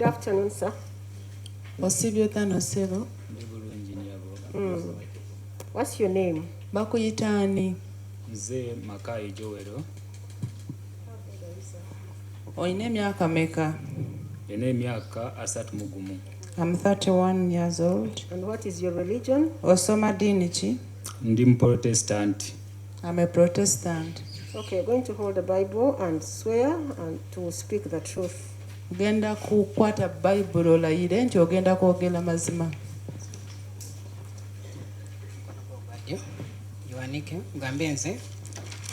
afternoon, sir. What's your name? Bakuyitani. Nze Makai Joero. Oyine myaka meka? Ene myaka asatu mugumu. I'm 31 years old. And what is your religion? Osoma dini ki? Ndi Protestant. I'm a Protestant. Okay, going to hold the Bible and swear and to speak the truth. Genda kukwata Bible olayire nti ogenda kwogera mazima. Yoanike ngambe nze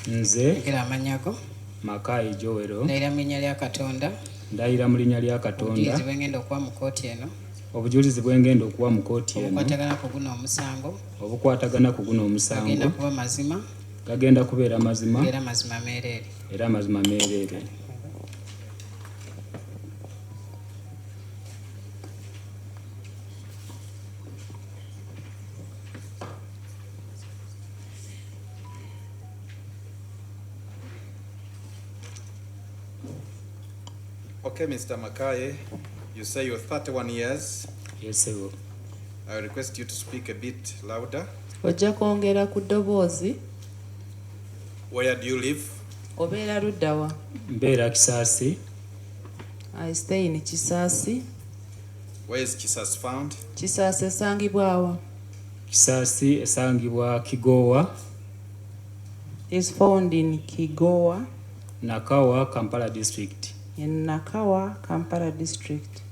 ngira amanyago Makai Joero. ndayira mu linnya lya Katonda. Ndayira mu linnya lya Katonda. Obujulizi bwengenda okuwa mu kooti eno. Obujulizi bwengenda okuwa mu kooti eno. Obukwatagana ku guno omusango. Obukwatagana ku guno omusango. Gagenda kuba mazima. Gagenda kubeera mazima. Era mazima meereere. Era mazima meereere. Okay, Mr. Makai, you say you're 31 years. Yes, sir. I request you to speak a bit louder. Ojja kwongera ku ddoboozi. Where do you live? Obeera ludda wa? Mbeera Kisaasi. I stay in Kisaasi. Where is Kisaasi found? Kisaasi esangibwa wa? Kisaasi esangibwa Kigowa. Is found in Kigowa. Nakawa, Kampala district. In Nakawa, Kampala district.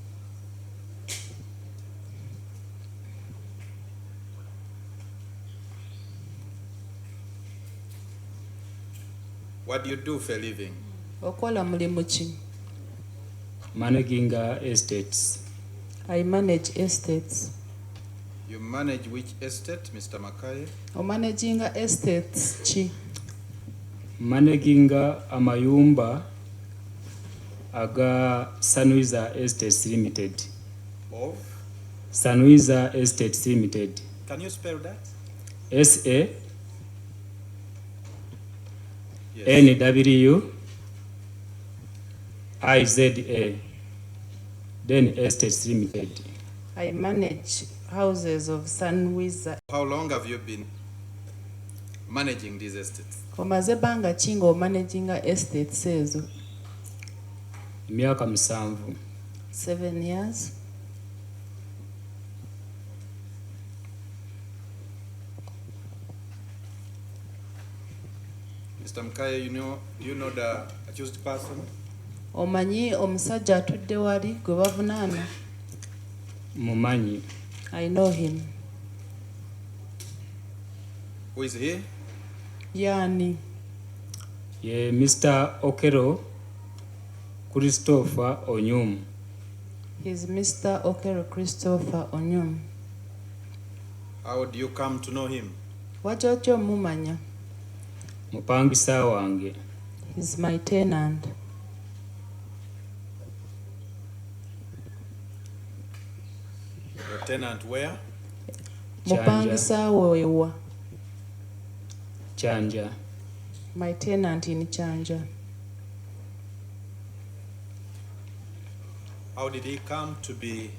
What do you do for a living? Okola mulimu ki? Managing estates. I manage estates. You manage which estate, Mr. Makai? O managing estates ki? Managing amayumba aga Sanuiza Estates Limited. Of? Sanuiza Estates Limited. Can you spell that? S-A Yes. N-W-I-Z-A. Then Estates Limited. I manage houses of Sunwiza. How long have you been managing these estates? Omaze banga ki nga managing estates ezo? Myaka 7. 7 years. Mr. Makai, you know the accused person? Omanyi omusajja atudde wali gwe bavunaana? Mumanyi. I know him. Who is he? Yani. Ye Mr. Okolle Christopher Onyum. He's Mr. Okolle Christopher Onyum. How do you come to know him? Wajja mumanya? Mupangisa wange. He's my tenant. Your tenant where? Mupangisa wewa. Ekyanja. My tenant in Ekyanja. How did he come to be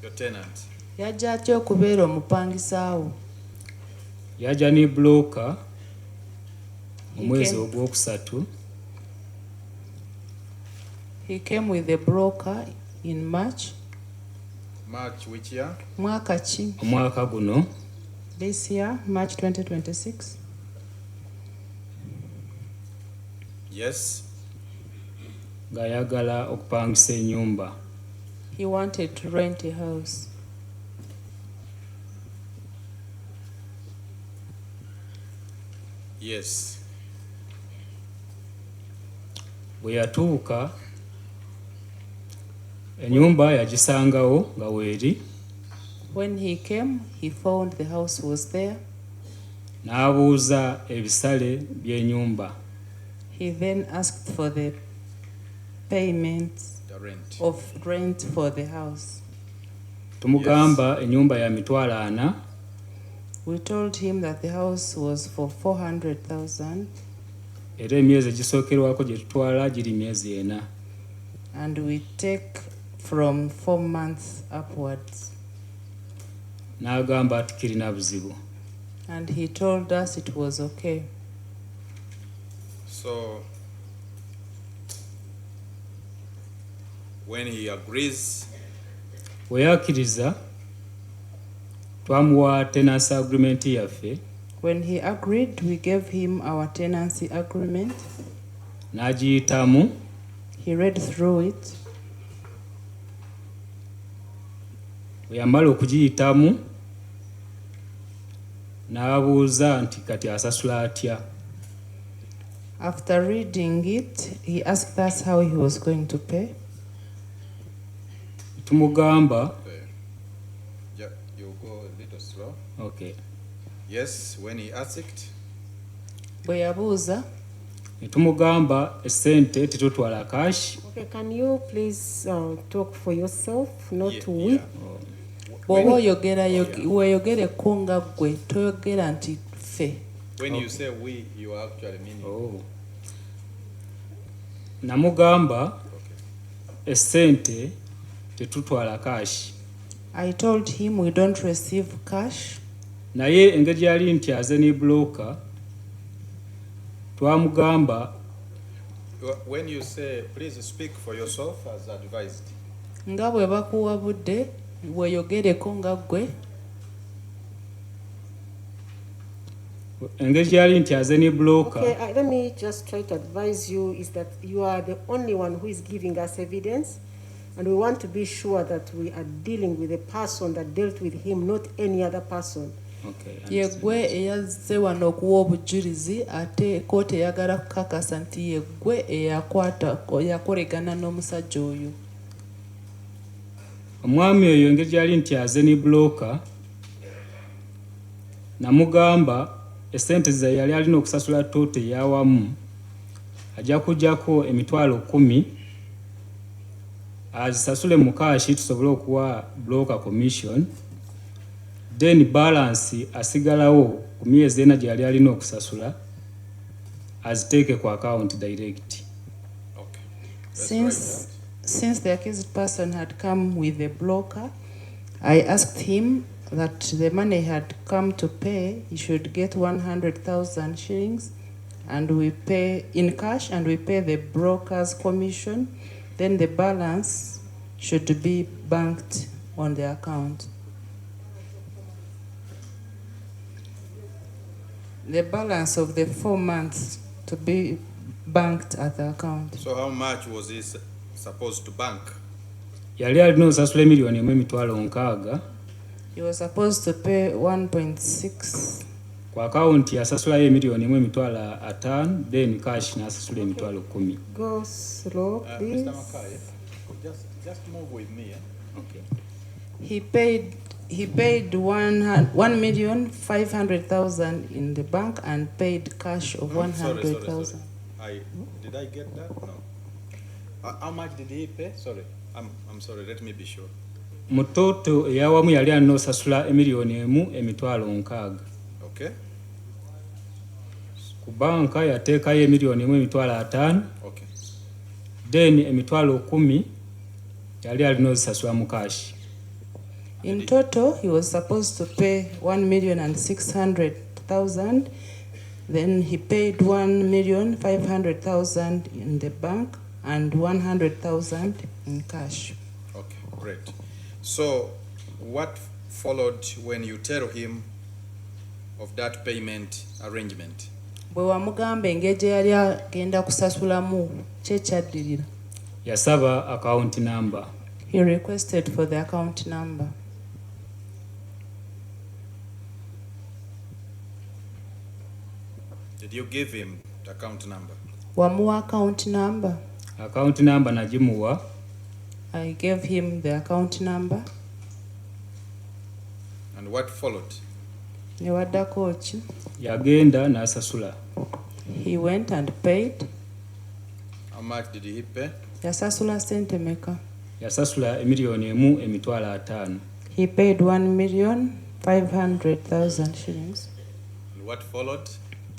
your tenant? Yajja atya okubeera omupangisa wo? Yajja ne broker omwezi ogwokusatu. He came with a broker in March. March which year? Mwaka ki? Omwaka guno. This year, March 2026. Yes. Ng'ayagala okupangisa ennyumba. He wanted to rent a house. Yes. Bwe yatuuka ennyumba yagisangawo nga weeri. When he came, he found the house was there. N'abuuza ebisale by'ennyumba. He then asked for the payment of rent for the house. Tumugamba ennyumba ya mitwalo 4. We told him that the house was for 400,000. Era emyezi egisookerwako gye tutwala giri myezi 4. And we take from 4 months upwards. N'agamba ati kirina buzibu. And he told us it was okay. So, when he agrees, Bwe yakkiriza twamuwa tenancy agreement yaffe When he agreed, we gave him our tenancy agreement. n'agiyitamu He read through it. bwe yamala okugiyitamu n'abuuza nti kati asasula atya. After reading it, he asked us how he was going to pay. Tumugamba you go a little slow. okay. Yes, when he asked, Bwe yabuuza, Ne tumugamba essente tetutwala cash. Okay, can you please talk for yourself, not Yeah, to we? bw'oba oyogera weeyogereko nga ggwe toyogera nti ffe. when you say we, you are actually meaning. Oh. Namugamba essente tetutwala cash. I told him we don't receive cash. Naye engeri yali nti aze ne broker twamugamba When you say, please speak for yourself as advised. Nga bwe bakuwabudde weeyogereko nga ggwe. engeri yali nti aze ne broker Okay, let me just try to advise you is that you are the only one who is giving us evidence, and we want to be sure that we are dealing with a person that dealt with him, not any other person. Okay, Ye ggwe eyazze wano okuwa obujulizi ate kooti eyagala kukakasa nti ye ggwe eyakolegana n'omusajja oyo. omwami oyo engeri yali nti aze ne broker namugamba essente ze yali alina okusasula toto eyawamu ajja kujjako emitwalo 10 azisasule mu kaashi tusobole okuwa broker commission, then balance asigalawo ku myezi ena gye yali alina okusasula aziteeke ku account direct. Okay. Since the accused person had come with a broker, I asked him that the money had come to pay, he should get 100,000 shillings, and we pay in cash, and we pay the broker's commission. Then the balance should be banked on the account. The balance of the 4 months to be banked at the account. So how much was he supposed to bank? Yali alina osasula emiliyoni emu emitwalo 6. He was supposed to pay 1.6. Ku account yasasulayo emiliyoni emu emitwalo 5, then cash n'asasula emitwalo 10. Go slow, please. Mr. Makai, just move with me. Okay. He paid 1,500,000 in the bank and paid cash of 100,000. Did I get that? No. How much did he pay? Sorry, I'm sorry. Let me be sure. Mu toto eyawamu yali alina osasula emiliyoni emu emitwalo 6. Okay. Ku banka yateekayo emiliyoni emu emitwalo 5. Okay. Then emitwalo 10 yali alina ozisasula mu cash. In total, he was supposed to pay 1,600,000. Then he paid 1,500,000 in the bank and 100,000 in cash. Okay, great. So, what followed when you tell him of that payment arrangement? Bwe wamugamba engeri gye yali agenda kusasulamu kye kyaddirira. Yasaba account number. He requested for the account number. Did you give him the account number? Wamuwa account number. Account number nagimuwa. I gave him the account number. And what followed? Ne waddako ki? Yagenda n'asasula. He went and paid. How much did he pay? Yasasula sente meka? Yasasula emiliyoni emu emitwalo 5. He paid 1,500,000 shillings. And what followed?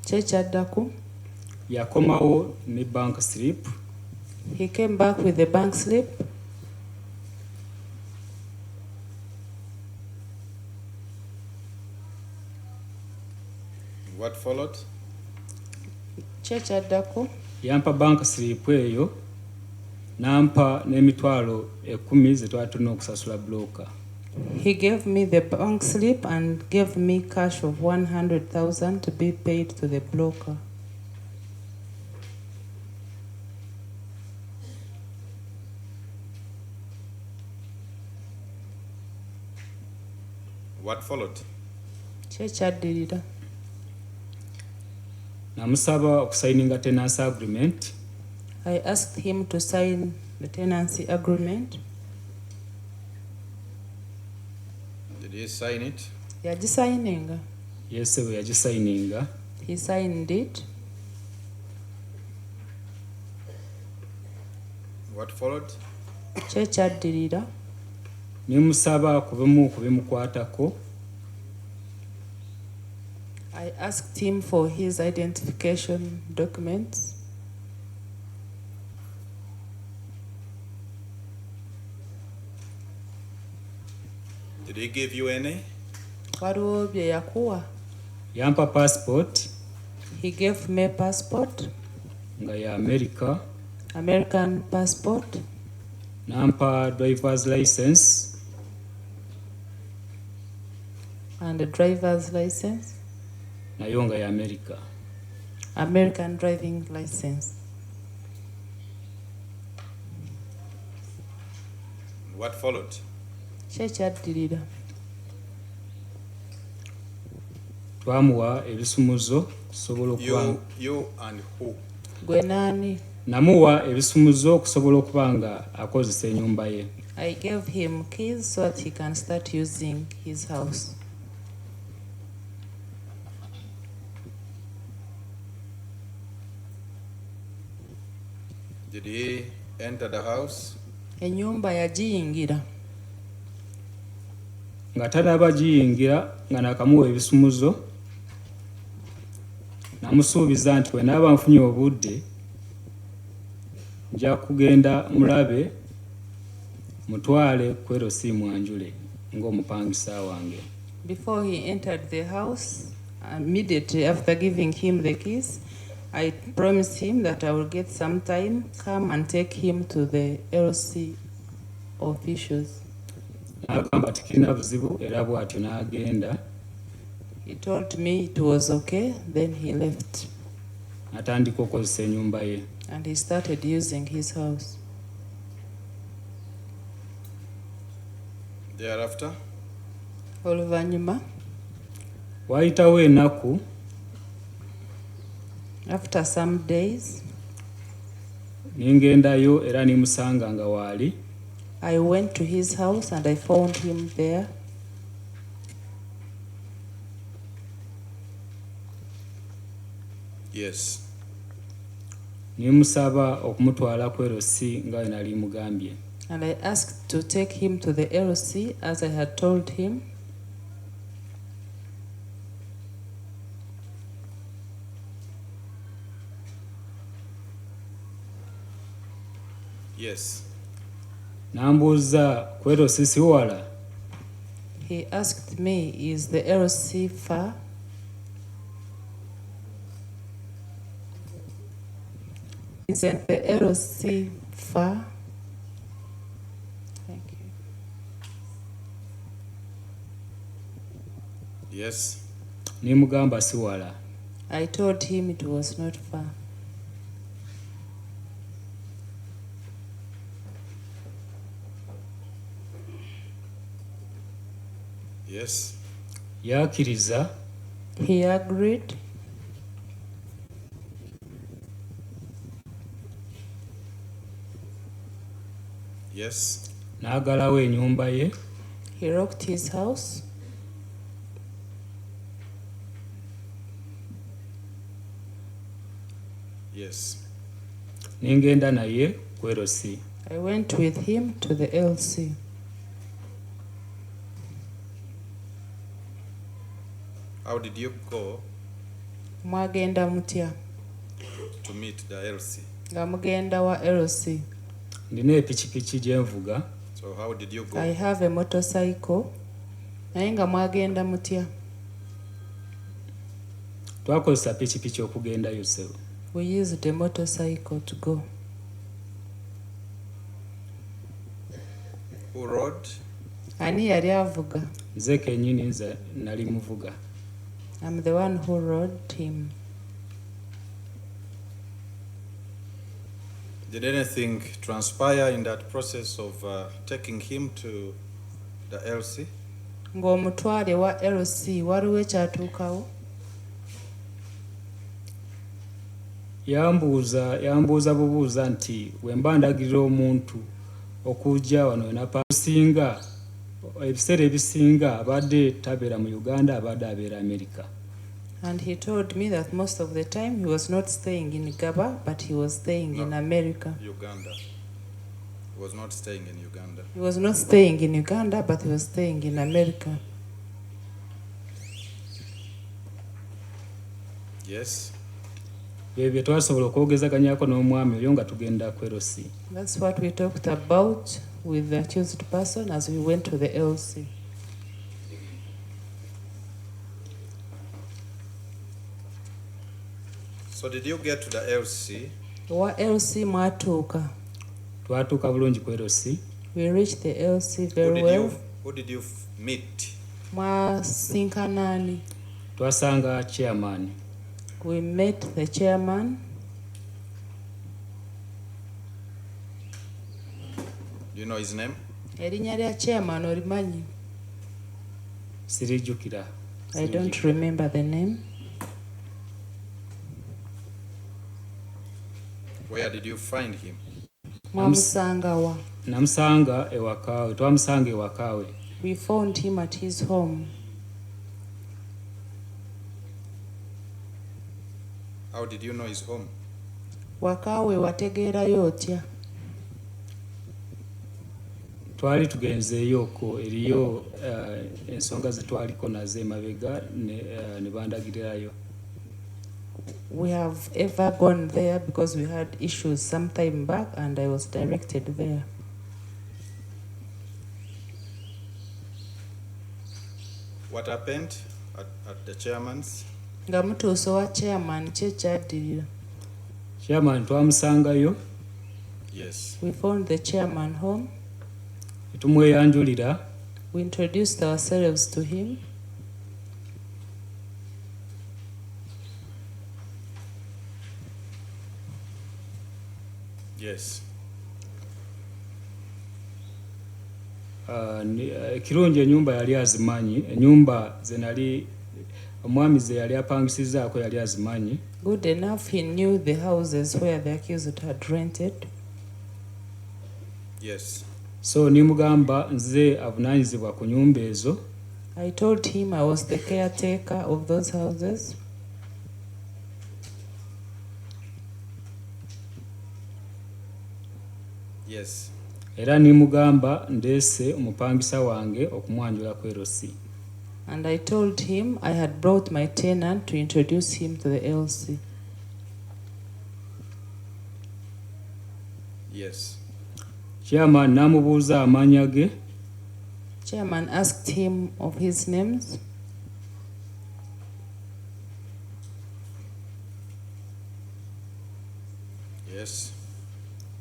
Kye kyaddako? Yakomawo ne bank slip. He came back with the bank slip. What followed? Kyekyadako yampa bank slip eyo nampa n'emitwalo 10 ze twali tulina okusasula broker. he gave me the bank slip and gave me cash of 100,000 to be paid to the broker. What followed? Kyekyaddirira Namusaba okusayininga tenancy agreement. I asked him to sign the tenancy agreement. Did he sign it? Yagisayininga. Yes, we yagisayininga. He signed it. What followed? Kyekyaddirira Nimusaba kubimu kubimukwatako. I asked him for his identification documents. Did he give you any? Waliwo bye yakuwa. Yampa passport He gave me passport, nga ya America. American passport, Nampa driver's license and a driver's license, nayo nga ya America. American driving license. What followed? Kyekyaddirira Twamuwa ebisumuzo kusobola okuba You and who? gwe naani? namuwa ebisumuzo okusobola okuba nga akozesa ennyumba ye. I gave him keys so that he can start using his house. Did he enter the house? Ennyumba yagiyingira Nga tanaba giyingira nga nakamuwa ebisumuzo. Namusuubiza nti bwenaaba nfunye obudde nja kugenda mulabe mutwale kwero si mwanjule ng'omupangisa wange. before he entered the house. Immediately after giving him the keys, I promised him that I will get some time, come and take him to the LC officials. N'agamba tikirina buzibu era bw'atyo n'agenda He told me it was okay, then he left n'atandika okukozesa ennyumba ye. and he started using his house. Thereafter, Oluvannyuma, Waayitawo ennaku after some days, ningendayo era nimusanga nga waali. I went to his house and I found him there. yes. Nimusaba okumutwala ku LC nga bwe nali mugambye. And I asked to take him to the LC as I had told him. Yes. Nambuuza ku LC si wala. He asked me, is the LC far? Isn't the LC far? Thank you. Yes. Nimugamba si wala. I told him it was not far. Yes. Yakkiriza He agreed. Yes. n'agalawo ennyumba ye. He locked his house. Yes. Ningenda naye ku LC. I went with him to the LC. How did you go Mwagenda mutya? to meet the LC? Nga mugenda wa LC. Ndina epikipiki gye nvuga. So how did you go? I have a motorcycle. Naye nga mwagenda mutya? Twakozesa pikipiki okugendayo ssebo. We used a motorcycle to go. Who rode? Ani yali avuga? Nze kennyini nze nali muvuga. I'm the one who rode him. Did anything transpire in that process of taking him to the LC? Ng'omutwale wa LC waliwo ekyatuukawo? Yambuuza bubuuza nti wemba ndagirira omuntu okujja wano napasinga ebiseera ebisinga abadde tabeera mu Uganda abadde abeera America. And he told me that most of the time he was not staying in Gaba, but he was staying in America. Uganda. He was not staying in Uganda. He was not staying in Uganda, but he was staying in America. Yes. Ebyo twasobola okwogezaganyako n'omwami oyo nga tugenda ku LC. That's what we talked about with the accused person as we went to the LC. So did you get to the LC? Wa LC mwatuuka. Twatuuka bulungi ku LC. We reached the LC very well. Who did you meet? Mwasinkanani. Twasanga chairman. We met the chairman. Do you know his name? Erinnya lya chairman olimanyi? Sirijjukira. I don't remember the name. Where did you find him? Mwamusanga wa? Namusanga ewakaawe. Twamusanga ewakaawe. We found him at his home. How did you know his home? Wakaawe wategeerayo otya? Twali tugenzeeyo okwo eriyo ensonga ze twaliko nazo emabega ne bandagirirayo. We have ever gone there because we had issues some time back and I was directed there. What happened at the chairman's? Nga mutuuse wa chairman kye kyaddirira. Chairman twamusangayo. Yes. We found the chairman home. Tumweyanjulira. We introduced ourselves to him. Yes. Kirungi ennyumba yali azimanyi. Ennyumba ze nali omwami ze yali apangisizaako yali azimanyi. Good enough, he knew the houses where the accused had rented. Yes. So nimugamba nze avunaanyizibwa ku nyumba ezo. I told him I was the caretaker of those houses. Yes. Era nimugamba ndeese omupangisa wange okumwanjula ku LC. And I told him I had brought my tenant to introduce him to the LC. Yes. Chairman namubuuza amannya ge. Chairman asked him of his names. Yes.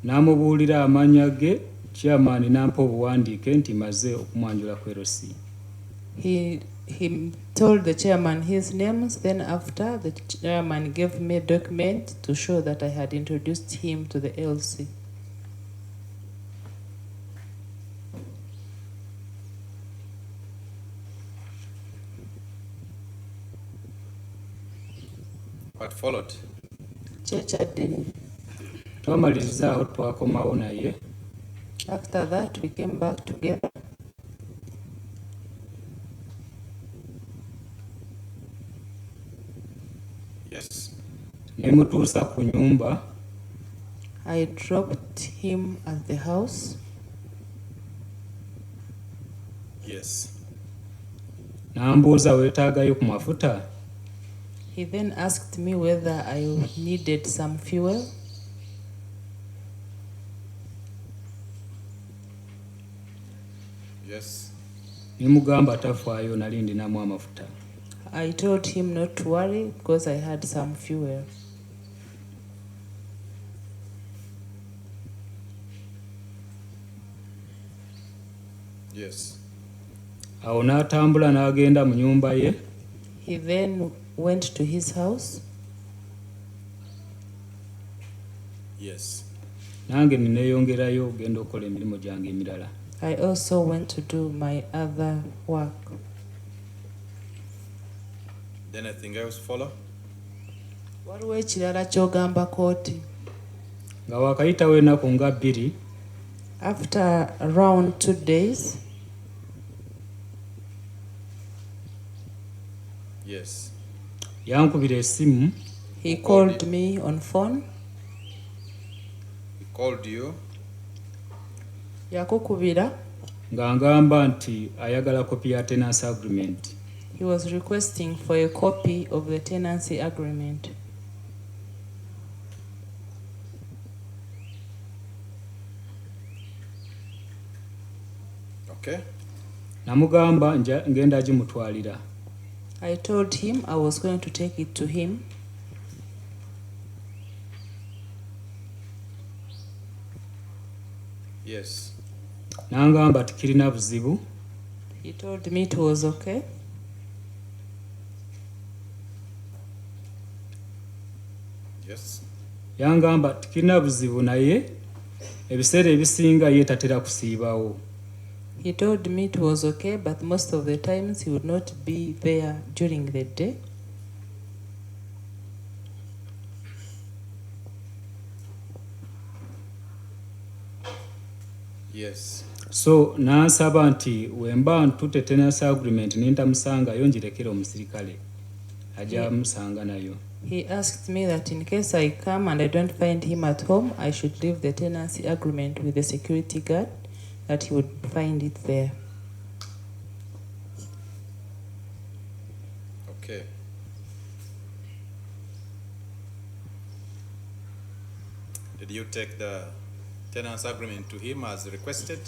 Namubuulira amannya ge. Chairman nampa obuwandiike nti maze okumwanjula ku LC. He told the chairman his names. Then after, the chairman gave me a document to show that I had introduced him to the LC. What followed? Twamaliriza twakomawo naye. After that, we came back together. Yes. Nemutuusa ku nyumba. I dropped him at the house. Yes. Nambuuza weetaagayo ku mafuta. He then asked me whether I needed some fuel. Yes. Nimugamba tafaayo nali ndinamu amafuta. I told him not to worry because I had some fuel. Yes. Awo n'atambula n'agenda mu nnyumba ye. He then went to his house. Yes. Nange neeyongerayo ogenda okukola emirimu gyange emirala. I also went to do my other work. Then anything else follow? Waliwo ekirala ky'ogamba kooti. Nga wakayitawo ennaku nga 2. After around 2 days, Yes. yankubira essimu. he called me on phone. He called you. Yakukubira. Nga ngamba nti ayagala kopi ya tenancy agreement. He was requesting for a copy of the tenancy agreement. Okay. Namugamba ngenda agimutwalira. I told him I was going to take it to him. Yes. Nangamba tikirina buzibu. He told me it was okay. Yes. Yangamba tikirina buzibu naye ebiseera ebisinga ye tatera kusiibawo. He told me it was okay, but most of the times he would not be there during the day. Yes. So nansaba nti wemba ntute tenancy agreement nintamusangayo ngirekere omusirikale ajja musanga nayo. He asked me that in case I come and I don't find him at home, I should leave the tenancy agreement with the security guard, that he would find it there. Okay. Did you take the tenancy agreement to him as requested?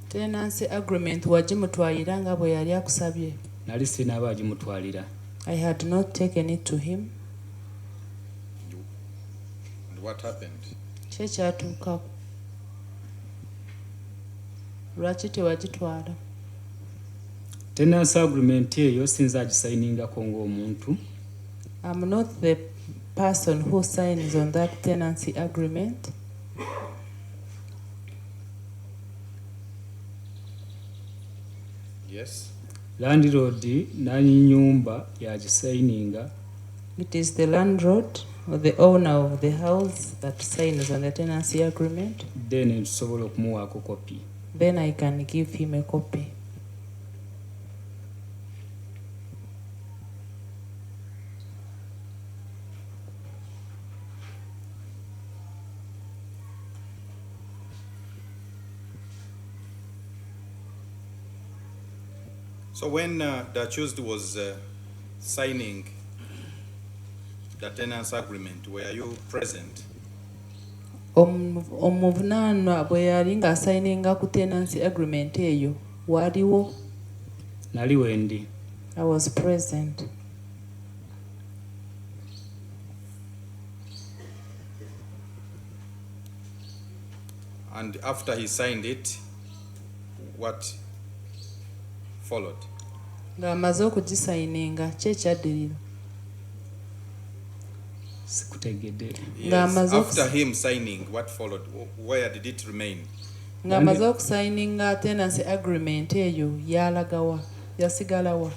Tenancy agreement wagimutwalira nga bwe yali akusabye. Nali sinaba agimutwalira. I had not taken it to him. And what happened? Kye kyatuukako. Lwaki tewagitwala? Tenancy agreement eyo sinza agisayiningako ng'omuntu. I'm not the person who signs on that tenancy agreement. Yes. Landlord nani nyumba yagisayininga. It is the landlord or the owner of the house that signs on the tenancy agreement. Then ntusobola okumuwaako copy. Then I can give him a copy. So when the accused was signing the tenancy agreement, were you present? Omuvunaanwa bwe yali ng'asayininga ku tenancy agreement eyo waliwo? Nali wendi. I was present. And after he signed it, what followed? Ng'amaze okugisayininga ki ekyaddirira? Sikutegedde. Yes. After him signing, what followed? Where did it remain? Ng'amaze okusayininga tenancy agreement eyo yalagawa, yasigalawa?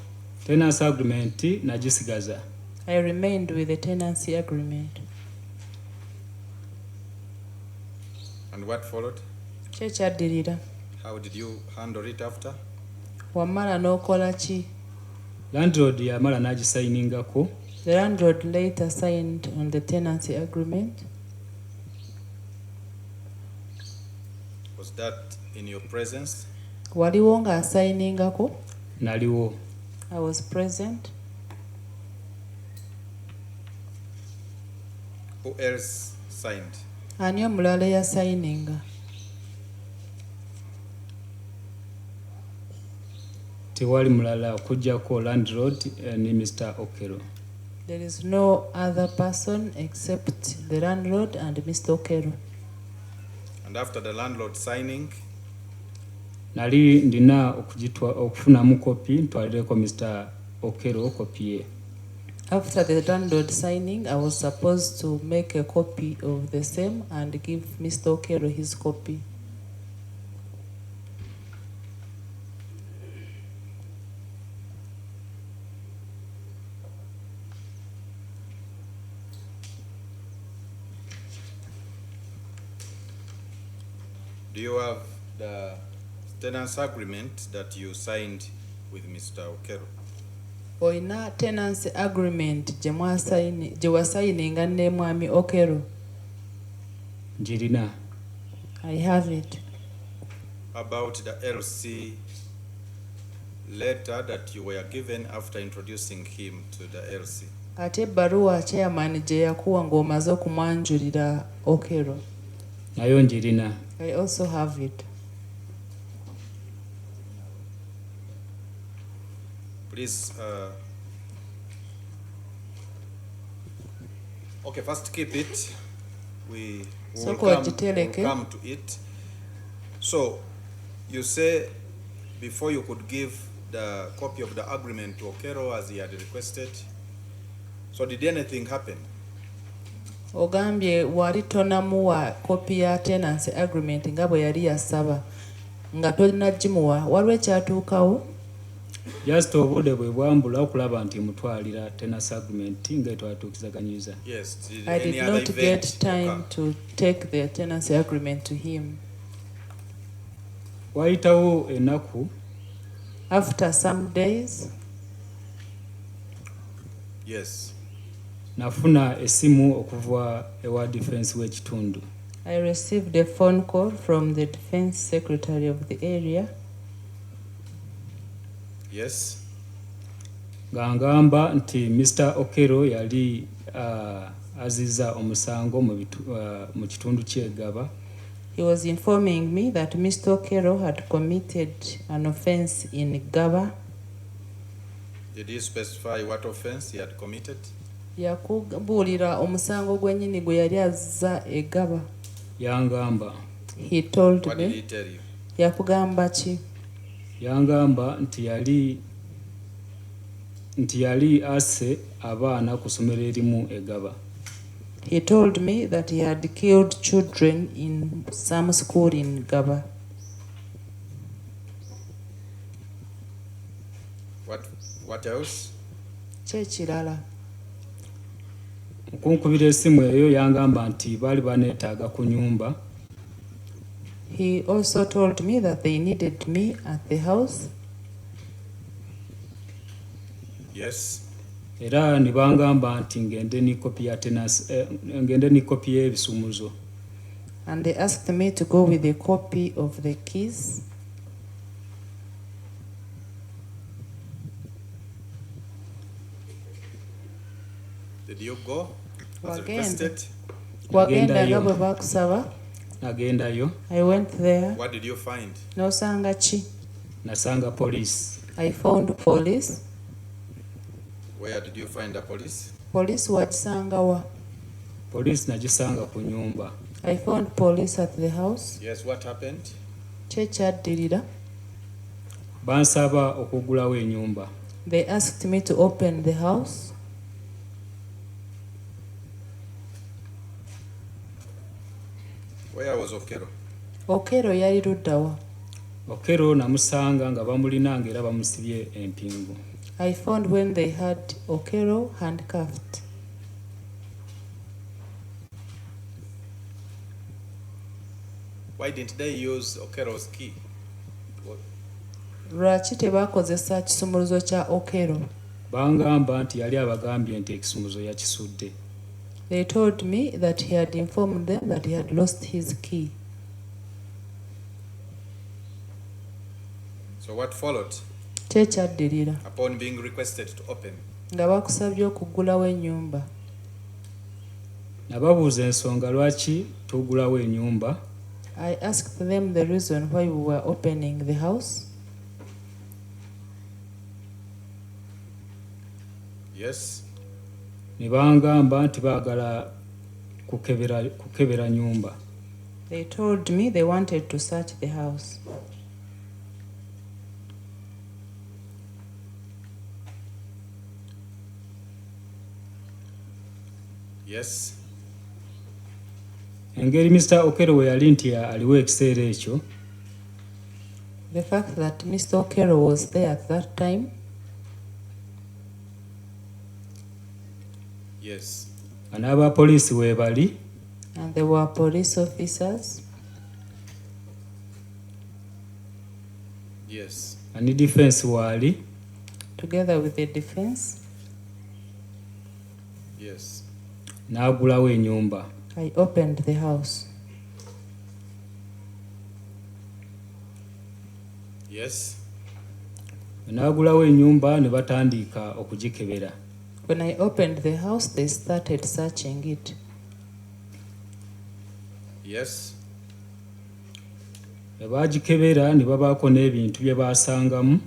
Tenancy agreement nagisigaza. I remained with the tenancy agreement. And what followed? Ki ekyaddirira? How did you handle it after? Wamala n'okola ki? Landlord yamala nagisayiningako. The landlord later signed on the tenancy agreement. Was that in your presence? Waliwo ng'asayiningako? Naliwo. I was present. Who else signed? Ani omulala yasayininga? tewali mulala okujjako landlord ne Mr. Okolle. There is no other person except the landlord and Mr. Okolle. And after the landlord signing, Nali ndina okufunamu kopi ntwalireko Mr. Okolle kopi ye. After the landlord signing, I was supposed to make a copy of the same and give Mr. Okolle his copy. do you have the tenancy agreement that you signed with Mr. Okolle? Oina tenancy agreement gye wasayininga ne mwami Okolle. Njirina. I have it. About the LC letter that you were given after introducing him to the LC? Ate ebbaluwa chairman gye yakuwa ng'omaze okumwanjulira Okolle. Nayo njirina. I also have it. Please, okay, first keep it. We So will kwa come to it. So, you say before you could give the copy of the agreement to Okolle as he had requested. So did anything happen? Ogambye wali tonamuwa copy ya tenancy agreement nga bwe yali yasaba nga tolina gimuwa waliwo ekyatuukawo? Just obudde bwe bwambula okulaba nti mutwalira tenancy agreement nga twatuukizaganyiza. Yes. I did not get time to take the tenancy agreement to him. Wayitawo ennaku. After some days. Yes. Nafuna esimu okuva ewa defense w'ekitundu. I received a phone call from the defense secretary of the area. Yes. Ngamba nti Mr. Okolle yali aziza omusango mu kitundu ky'Egaba. He was informing me that Mr. Okolle had committed an offense in Gaba. Did he specify what offense he had committed? Yakubuulira omusango gwennyini gwe yali azza e Gaba. Yangamba. He told What me. did he tell you? Yakugamba ki? Yangamba nti yali asse abaana ku ssomero erimu e Gaba. He told me that he had killed children in some school in Gaba. What else? Kyekirala. Okunkubira essimu eyo yangamba nti baali baneetaaga ku nyumba. He also told me that they needed me at the house. Yes. Era ne bangamba nti ngende ni kopi ya tenancy ngende ni kopi y'ebisumuzo. And they asked me to go with a copy of the keys. Did you go as Wagenda. requested? Wagenda nga bwe bakusaba. Nagendayo. I went there. What did you find? Nosanga ki? Nasanga police. I found police. Where did you find the police? Police wagisanga wa? Police nagisanga ku nyumba. I found police at the house. Yes, what happened? Kyekaddirira. Bansaba okugulawo ennyumba. They asked me to open the house. Where was Okolle? Okolle yali ludda wa? Okolle namusanga nga bamulinanga era bamusibye empingu. I found when they had Okolle handcuffed. Why didn't they use Okolle's key? Lwaki tebakozesa kisumuluzo kya Okolle? Bangamba nti yali abagambye nti ekisumuzo yakisudde. They told me that he had informed them that he had lost his key. So what followed? Kyekaddirira. Upon being requested to open? Nga bakusabye okugulawo ennyumba. Nababuuza ensonga lwaki tugulawo ennyumba. I asked them the reason why we were opening the house. Yes. Ne bangamba nti baagala kukebera nyumba. They told me they wanted to search the house. Yes. Engeri Mr. Okolle we yali nti aliwo ekiseera ekyo. The fact that Mr. Okolle was there at that time. Yes. N'abapoliisi we bali. And there were police officers. Yes. And the defense wali. Together with the defense. Yes. N'agulawo ennyumba. I opened the house. Yes. N'agulawo ennyumba ne batandika okugikebera. When I opened the house, they started searching it. Yes. Bagikebera ne babaako n'ebintu bye baasangamu.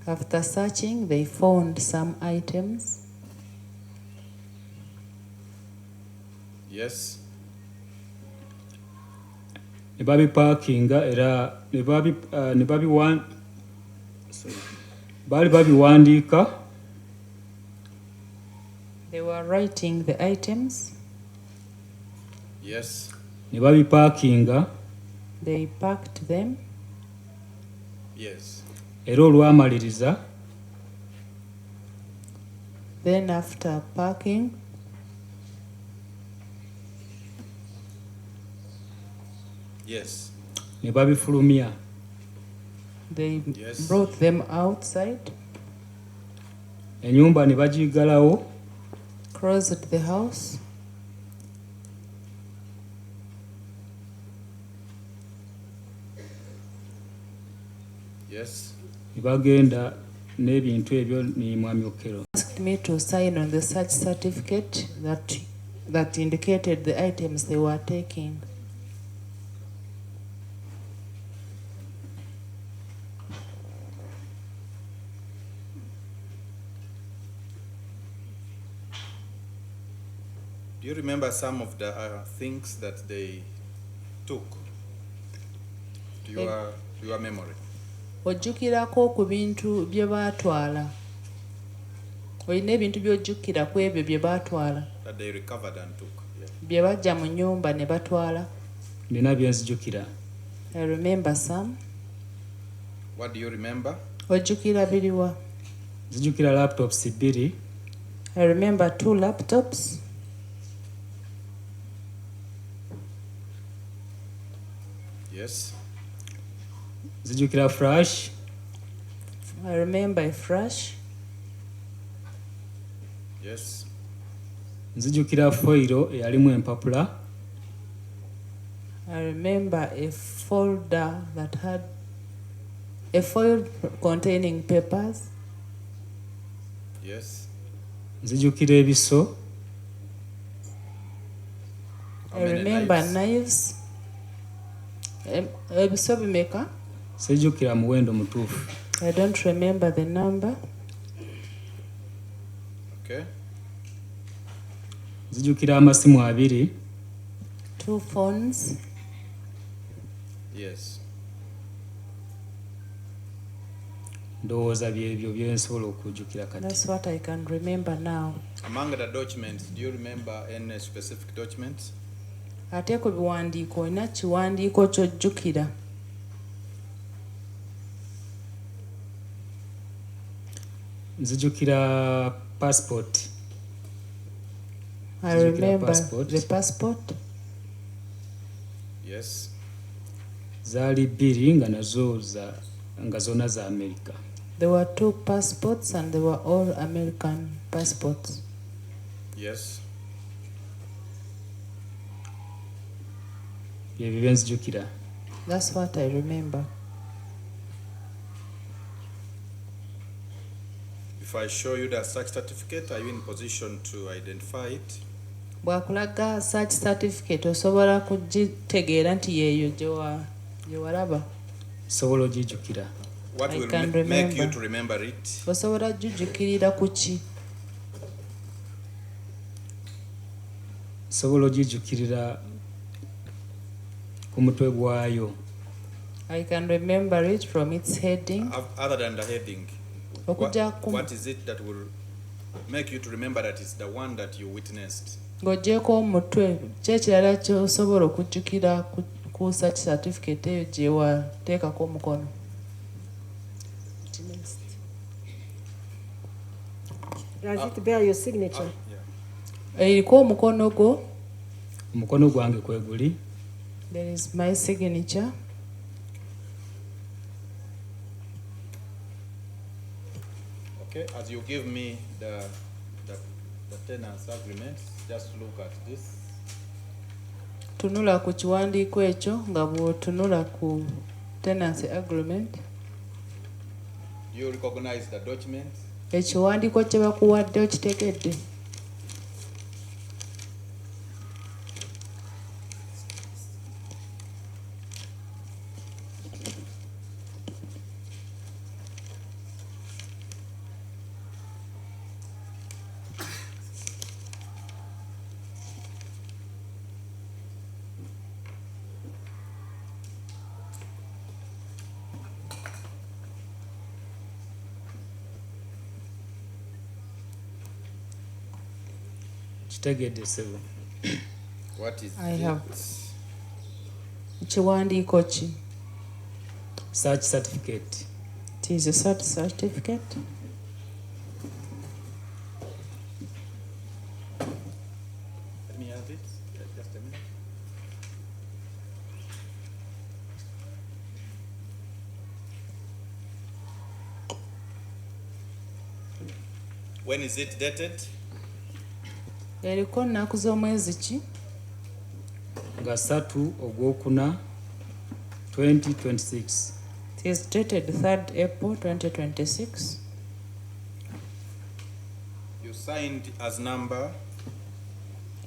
After searching, they found some items. Yes. Ne babiparkinga era baali babiwandiika. They were writing the items. Yes. Ne babiparkinga. They packed them. Yes. Era olwamaliriza. Then after packing, Yes. Ne babifulumya. they Yes. brought them outside, Ennyumba ne bagigalawo. closed the house. Yes. Ne bagenda n'ebintu ebyo ne Mwami Okolle. Asked me to sign on the search certificate that indicated the items they were taking. Do you remember some of the things that they took? To your memory? Ojjukirako ku bintu bye baatwala. Olina ebintu by'ojjukira ku ebyo bye baatwala. That they recovered and took. Yeah. Bye bajja mu nnyumba ne batwala. Nina bye nzijukira. I remember some. What do you remember? Ojjukira biriwa? Nzijukira laptops 2. I remember 2 laptops. Yes. Nzijukira flash. I remember a flash. Yes. Nzijukira foiro eyalimu empapula. I remember a folder that had a foil containing papers. Yes. Nzijukira ebiso. How I many remember knives? knives. Ebiso bimeka? Sijjukira muwendo mutuufu. I don't remember the number. Okay. Nzijukira amasimu 2. 2 phones. Yes. Ndowooza byebyo bye nsobola okujjukira kati. That's what I can remember now. Among the documents, do you remember any specific documents? Ate ku biwandiiko olina kiwandiiko ky'ojjukira. Nzijukira passport. I Nzijukira remember passport. the passport. Yes. Zaali 2 nga zonna za America. There were 2 passports and they were all American passports. Yes. Byebyo bye nzijukira. That's what I remember. If I show you the search certificate, are you in position to identify it? Bw'akulaga search certificate osobola kugitegeera nti yeeyo gye walaba. Sobola ogijjukira. What I will can make you remember. to remember it? Osobola jjukirira ku ki? sobola ogijjukirira ku mutwe gwayo. I can remember it from its heading. Other than the heading, what is it that will make you to remember that it's the one that you witnessed? Ng'oggyeko omutwe kyekirala ky'osobola okujjukira ku search certificate eyo gye wateekako omukono. Does it bear your signature? Eriko omukono gwo. Omukono gwange kwe guli. There is my signature. Okay, as you give me the tenants agreement, just look at this. Tunula ku kiwandiiko ekyo nga bw'otunula ku tenancy agreement. You recognize the document? Ekiwandiiko kye bakuwadde okitegedde. Kitegedde sebo. What is I it? have. Kiwandiiko ki? Search certificate. It is a search certificate. Let me have it. Just a minute. When is it dated? Eriko nnaku z'omwezi ki? Nga 3 Ogwokuna 2026. It is dated 3rd April 2026. You signed as number?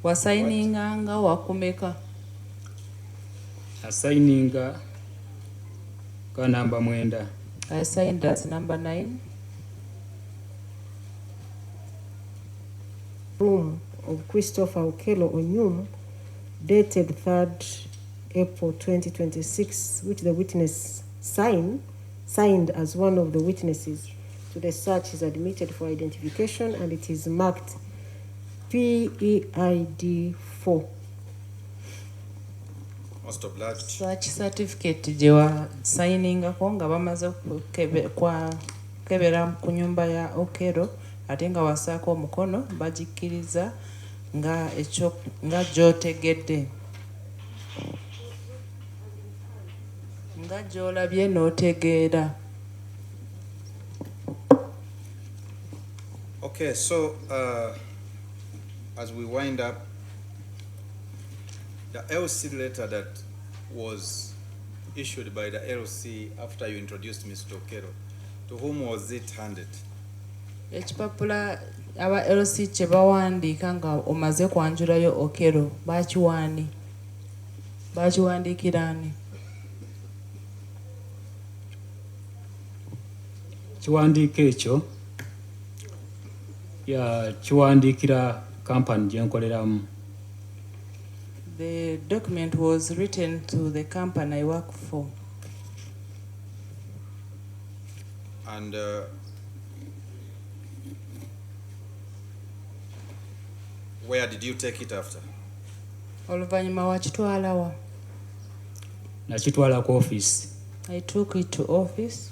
Wasayininganga wakumeka? Assigninga ka namba 9. I signed as number 9. Room of Christopher Okolle Onyum, dated 3rd April 2026, which the witness signed as one of the witnesses to the search, is admitted for identification, and it is marked PEID 4. Most obliged. Search certificate gye wasayiningako nga bamaze kukebera ku nnyumba ya Okolle ate nga wasaako omukono bagikkiriza nga gy'otegedde. Nga gy'olabye n'otegeera. Okay, so as we wind up, the LC letter that was issued by the LC after you introduced Mr. Okolle, to whom was it handed? Ekipapula aba LC kye bawandiika nga omaze kwanjulayo Okolle bakiwandiikira ani? Kiwandiiko ekyo kiwandiikira kampani gye nkoleramu. The document was written to the company I work for. And where did you take it after? Oluvannyuma wakitwala wa? Nakitwala ku office. I took it to office.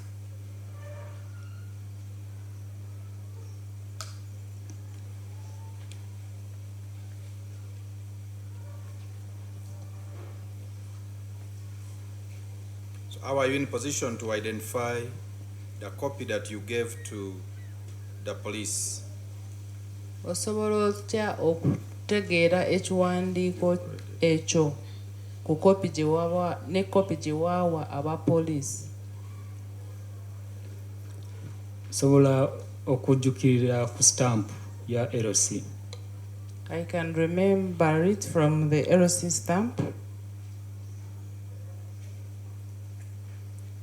So how are you in position to identify the copy that you gave to the police? Osobola otya okutegeera ekiwandiiko ekyo ku kopi gye waba ne kopi gye waawa abapoliisi? Sobola okujjukirira ku stamp ya LC. I can remember it from the LC stamp.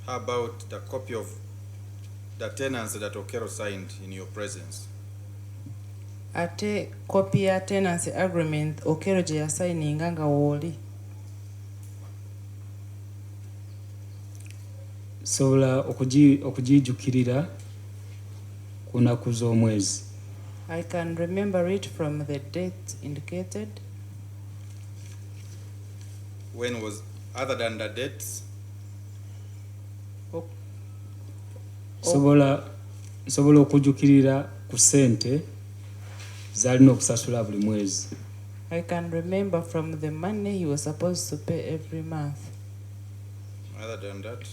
How about the copy of the tenants that Okolle signed in your presence? ate copy ya tenancy agreement Okello gye yasayininga nga wooli. sobola okugijjukirira ku nnaku z'omwezi. I can remember it from the date indicated. When was, other than the dates? Sobola okujjukirira ku ssente z'alina okusasula buli mwezi. I can remember from the money he was supposed to pay every month. Other than that?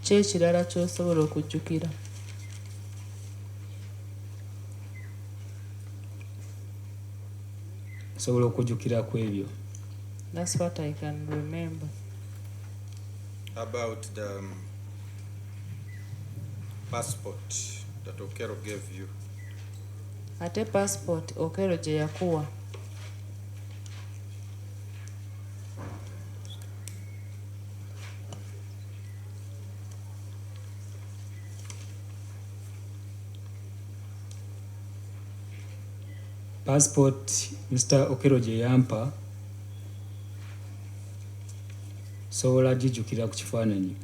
Ki ekirala ky'osobola okujjukira? Sobola okujjukira ku ebyo. That's what I can remember. About the passport that Okello gave you. Ate passport Okello gye yakuwa. Passport Mr. Okello gye yampa sobola gijjukira ku kifaananyi.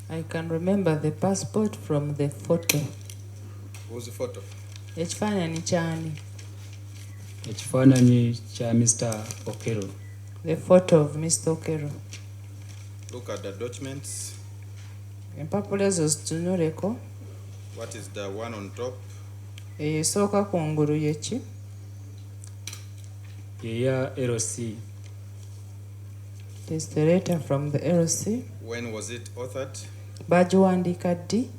I can remember the passport from the photo. Who's the photo? Ekifaananyi kyani? Ekifaananyi kya Mr. Okello. The photo of Mr. Okello. Look at the documents. Empapula ezo zitunuleko. What is the one on top? Esooka kungulu yeki? Yeya LC. It is the letter from the LC. When was it authored? Bagiwandiika ddi?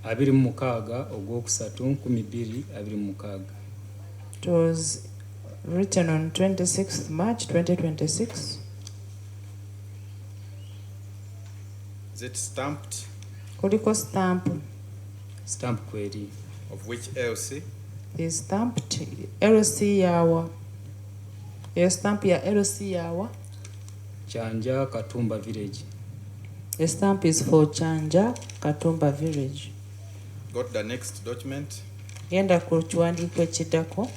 26 Ogwokusatu 2026. It was written on 26th March 2026. Is it stamped? Kuliko stamp. Stamp kweri. Of which LC? Is stamped LC yawa. Your stamp ya LC yawa. Kyanja Katumba Village. The stamp is for Kyanja Katumba Village. Got the next document? Genda ku kiwandiiko ekiddako.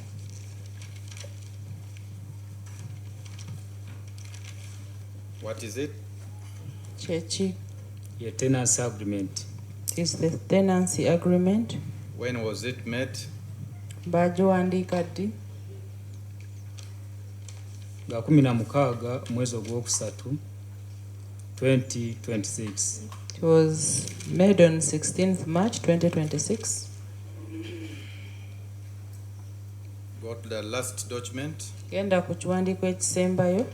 What is it? Kyeki? Ye tenancy agreement. Is the tenancy agreement. When was it made? Bagiwandiika ddi? Nga 16 mwezi Ogwokusatu 2026. It was made on 16th March 2026. Got the last document? Genda ku kiwandiiko ekisembayo.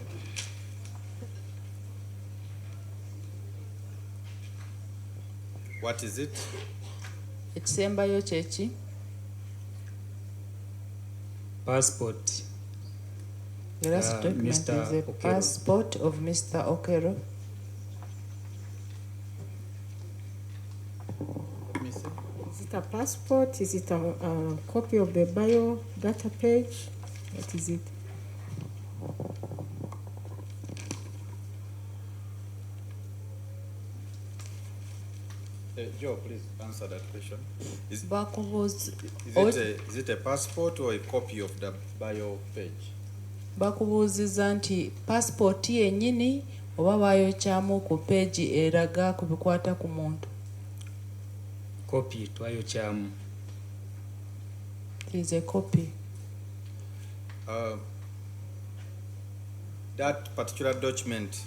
What is it? Ekisembayo kyeki? Passport. The last document Mr. is a Okello. passport of Mr. Okello. Let me see. Is it a passport? Is it a copy of the bio data page? What is it? Joe, please answer that question. Is it a passport or a copy of the bio page? Bakubuuziza nti passport yennyini oba baayokyamu ku page eraga ku bikwata ku muntu. Copy twayokyamu. It is a copy. That particular document,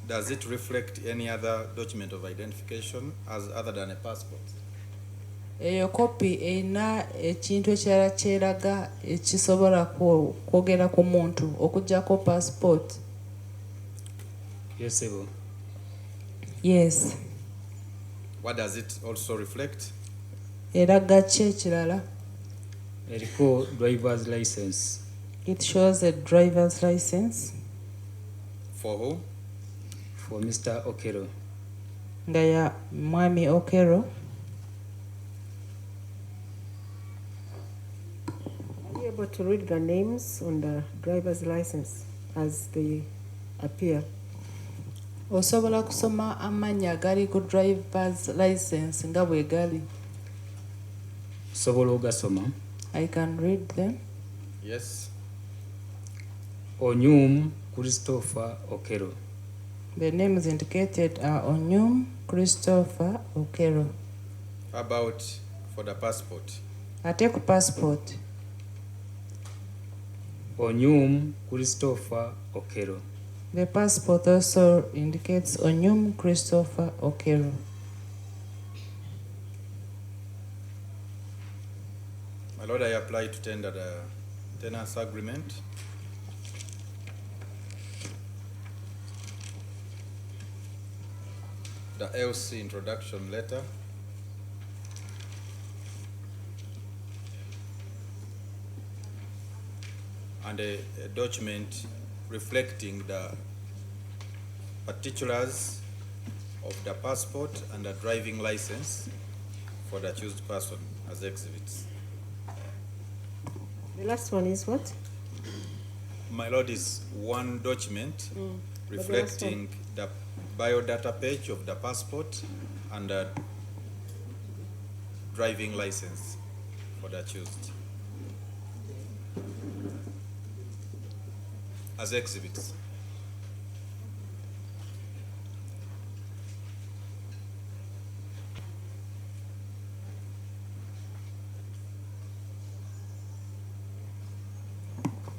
does it reflect any other document of identification as other than a passport? Eyo copy erina ekintu ekirala kyeraga ekisobola kwogera ku muntu okuggyako passport. Yes, ebo. Yes. What does it also reflect? Eraga ki ekirala? Eriko driver's license. It shows a driver's license. For who? For Mr. Okello. Nga ya Mwami Okello. Are you able to read the names on the driver's license as they appear? Osobola kusoma amannya agali ku driver's license nga bwe gali. sobola ogasoma. I can read them. Yes. Onyum Christopher Okolle. The names indicated are Onyum Christopher Okolle. About for the passport. Ate ku passport. Onyum Christopher Okolle. The passport also indicates Onyum Christopher Okolle. My lord, I apply to tender the tenants agreement. The LC introduction letter. And a document reflecting the particulars of the passport and the driving license for the accused person as exhibits. The last one is what? My lord, is one document But the last reflecting the biodata page of the passport and the driving license for the accused as exhibits.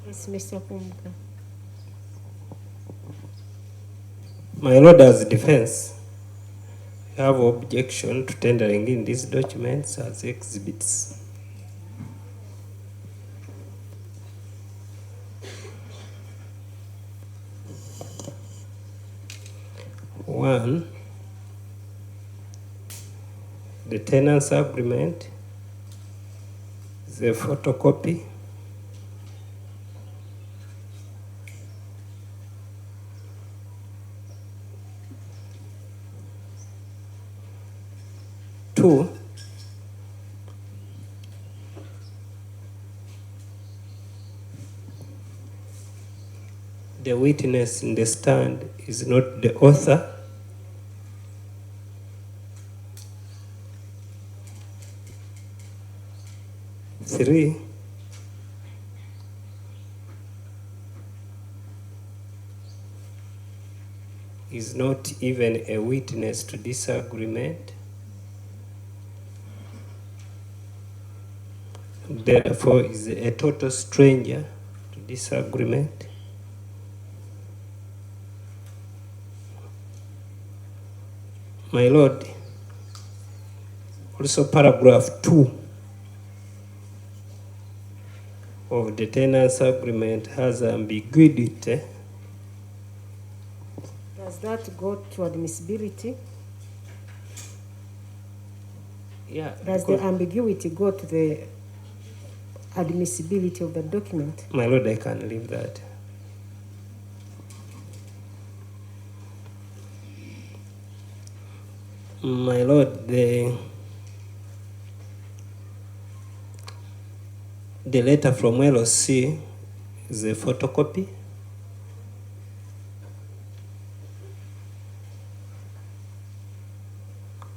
Yes, Mr. Kumka. My lord, as defense, I have objection to tendering in these documents as exhibits. One, the tenants agreement is a photocopy. Two, the witness in the stand is not the author. Three, is not even a witness to this agreement. Therefore, is a total stranger to this agreement. My lord, also paragraph 2 of the tenants agreement has ambiguity. Does that go to admissibility? Yeah. Does the ambiguity go to the admissibility of the document? My lord, I can leave that. My lord, the letter from LOC is a photocopy.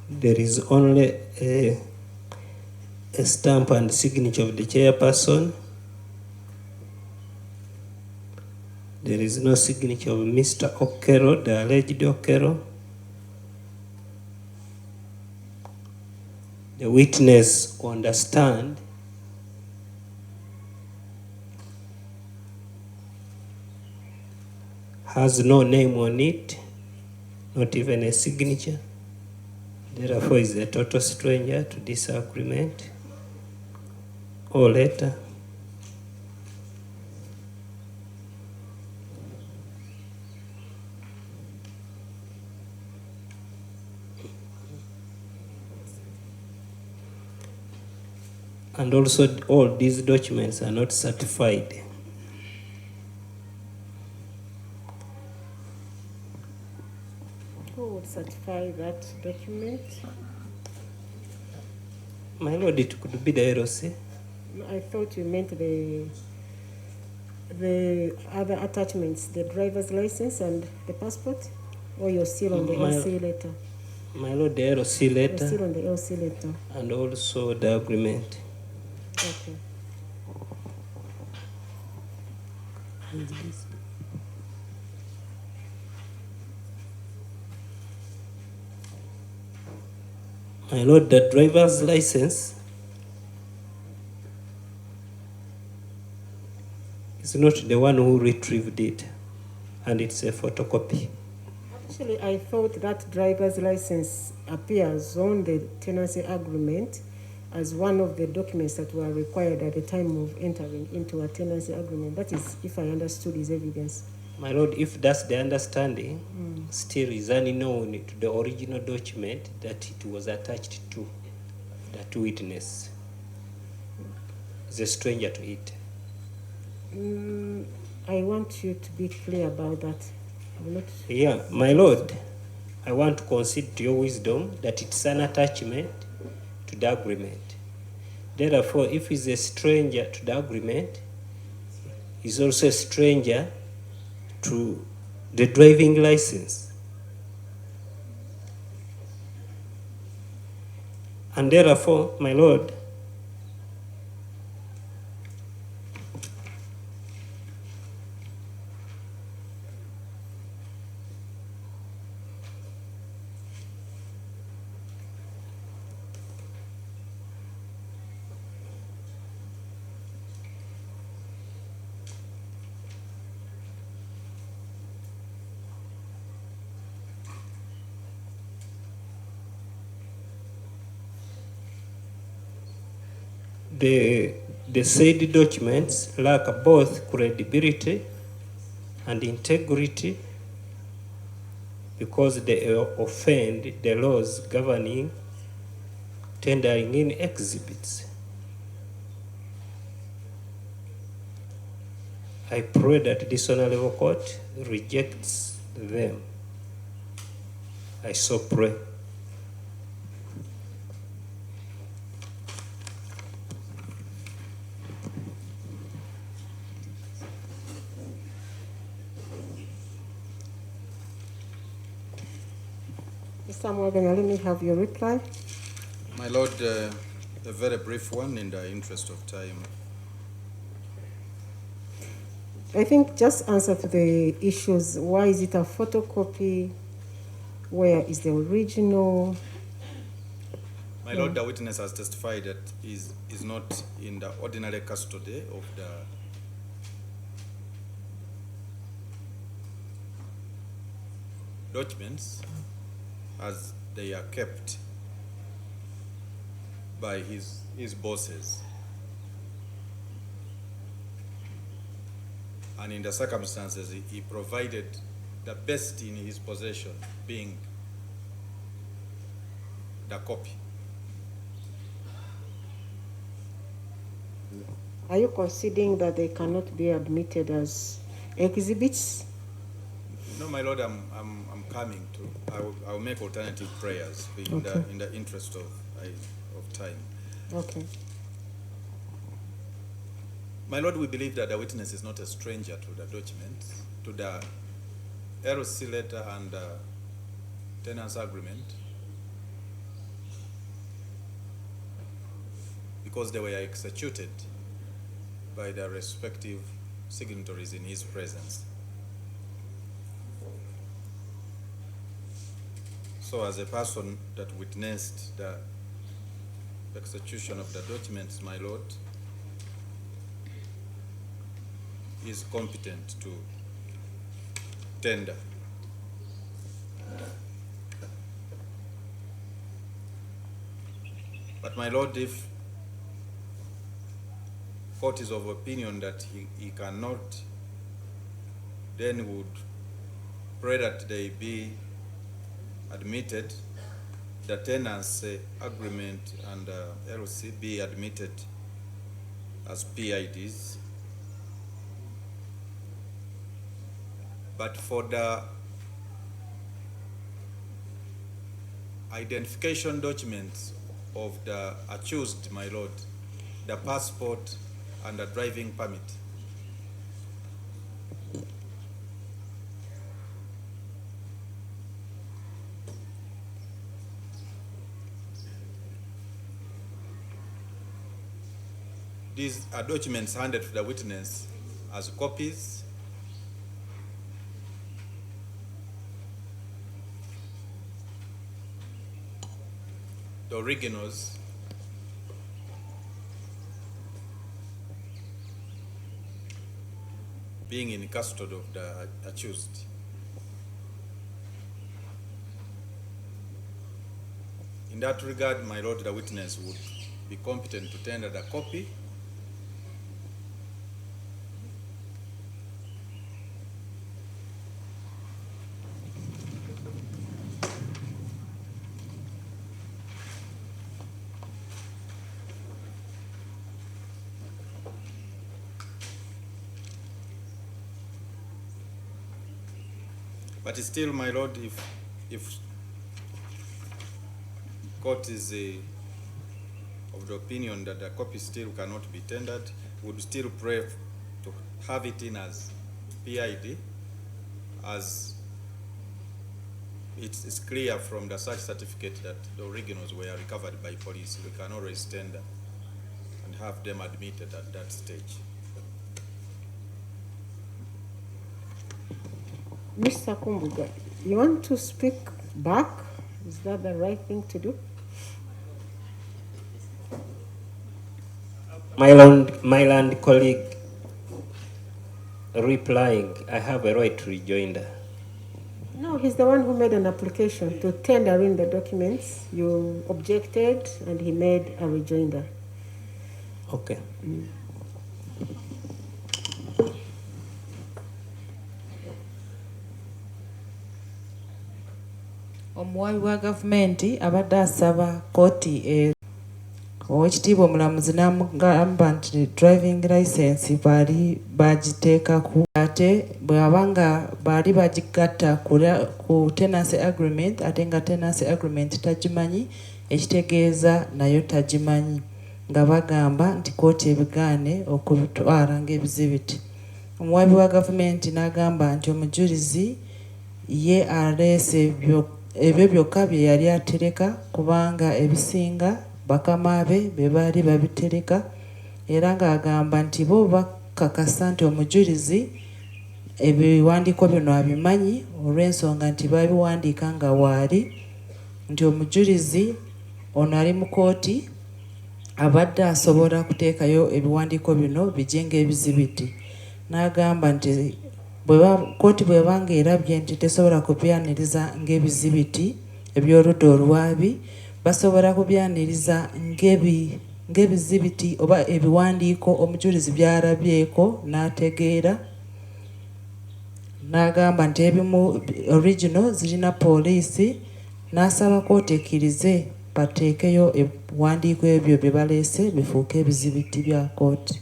There is only a stamp and signature of the chairperson. There is no signature of Mr. Okolle, the alleged Okolle. The witness on the stand has no name on it, not even a signature. Therefore, is a total stranger to this agreement or letter. And also, all these documents are not certified. Who would certify that document? My lord, it could be the LOC. I thought you meant the other attachments, the driver's license and the passport, or you're still on the LC letter? My lord, the LOC You're letter still on the LC letter. and also the agreement. Okay. My lord, the driver's license is not the one who retrieved it, and it's a photocopy. Actually, I thought that driver's license appears on the tenancy agreement as one of the documents that were required at the time of entering into a tenancy agreement. That is, if I understood his evidence. My lord, if that's the understanding, still is unknown to the original document that it was attached to, that witness is a stranger to it. I want you to be clear about that. I will not. Yeah, my lord, I want to concede to your wisdom that it's an attachment to the agreement. Therefore, if he's a stranger to the agreement, he's also a stranger to the driving license. And therefore, my lord, the said documents lack both credibility and integrity because they offend the laws governing tendering in exhibits. I pray that this honorable court rejects them. I so pray. Mr. Morgan, let me have your reply. My lord, a very brief one in the interest of time. I think just answer to the issues. Why is it a photocopy? Where is the original? My lord, the witness has testified that is not in the ordinary custody of the documents as they are kept by his bosses. And in the circumstances, he provided the best in his possession, being the copy. Are you conceding that they cannot be admitted as exhibits? No, my lord, I'm coming to. I will make alternative prayers in the interest of time. Okay. My lord, we believe that the witness is not a stranger to the documents, to the LC letter and tenants agreement, because they were executed by the respective signatories in his presence. So as a person that witnessed the execution of the documents, my lord, is competent to tender. But my lord, if court is of opinion that he cannot, then would pray that they be admitted, the tenancy agreement and LC be admitted as PIDs. But for the identification documents of the accused, my lord, the passport and the driving permit, these are documents handed to the witness as copies. The originals being in custody of the accused. In that regard, my lord, the witness would be competent to tender the copy. But still, my lord, if court is of the opinion that the copy still cannot be tendered, would still pray to have it in as PID, as it's clear from the search certificate that the originals were recovered by police. We can always tender and have them admitted at that stage. Mr. Kumbuga, you want to speak back? Is that the right thing to do? My land colleague replying, I have a right to rejoinder. No, he's the one who made an application to tender in the documents. You objected and he made a rejoinder. Okay. Omuwabi wa gavumenti abadde asaba kooti Oweekitiibwa Omulamuzi n'amugamba nti driving license baali bagiteekaku ate bw'abanga baali bagigatta ku tenancy agreement ate nga tenancy agreement tagimanyi ekitegeeza nayo tagimanyi nga bagamba nti kooti ebigaane okubitwala ng'ebizibiti. Omuwabi wa gavumenti n'agamba nti omujulizi ye aleese ebyo byokka bye yali atereka kubanga ebisinga bakama be baali babitereka era ng'agamba nti bo bakakasa nti omujulizi ebiwandiiko bino abimanyi olw'ensonga nti babiwandiika nga waali nti omujulizi ono ali mu kooti abadde asobola kuteekayo ebiwandiiko bino bijje ng'ebizibiti. N'agamba nti kooti bw'ebanga erabye nti tesobola kubyaniriza ng'ebizibiti eby'oludda olwabi basobola kubyaniriza ng'ebizibiti oba ebiwandiiko omujulizi by'alabyeko n'ategeera. N'agamba nti ebimu original zirina poliisi n'asaba kooti ekkirize bateekeyo ebiwandiiko ebyo bye baleese bifuuke ebizibiti bya kooti.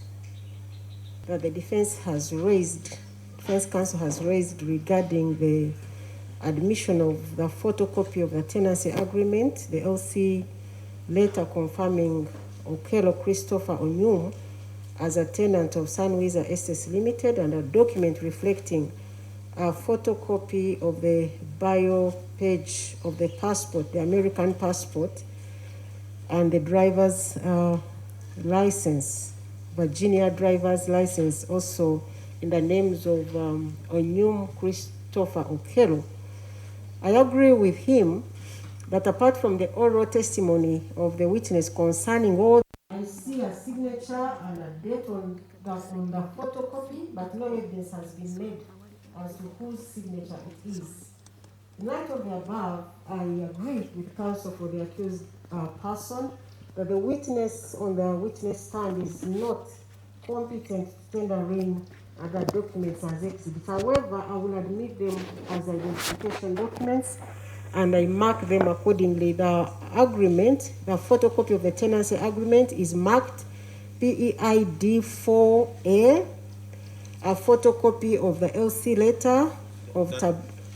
That the defense counsel has raised regarding the admission of the photocopy of the tenancy agreement, the LC letter confirming Okolle Christopher Onyum as a tenant of Sunwiza Estates Limited, and a document reflecting a photocopy of the bio page of the passport, the American passport, and the driver's license, Virginia driver's license, also in the names of Onyum Christopher Okolle. I agree with him that apart from the oral testimony of the witness concerning all, I see a signature and a date on the photocopy, but no evidence has been made as to whose signature it is. In light of the above, I agree with counsel for the accused person that the witness on the witness stand is not competent to tender in other documents as exhibits. However, I will admit them as identification documents and I mark them accordingly. The agreement, the photocopy of the tenancy agreement is marked PEID 4A, a photocopy of the LC letter of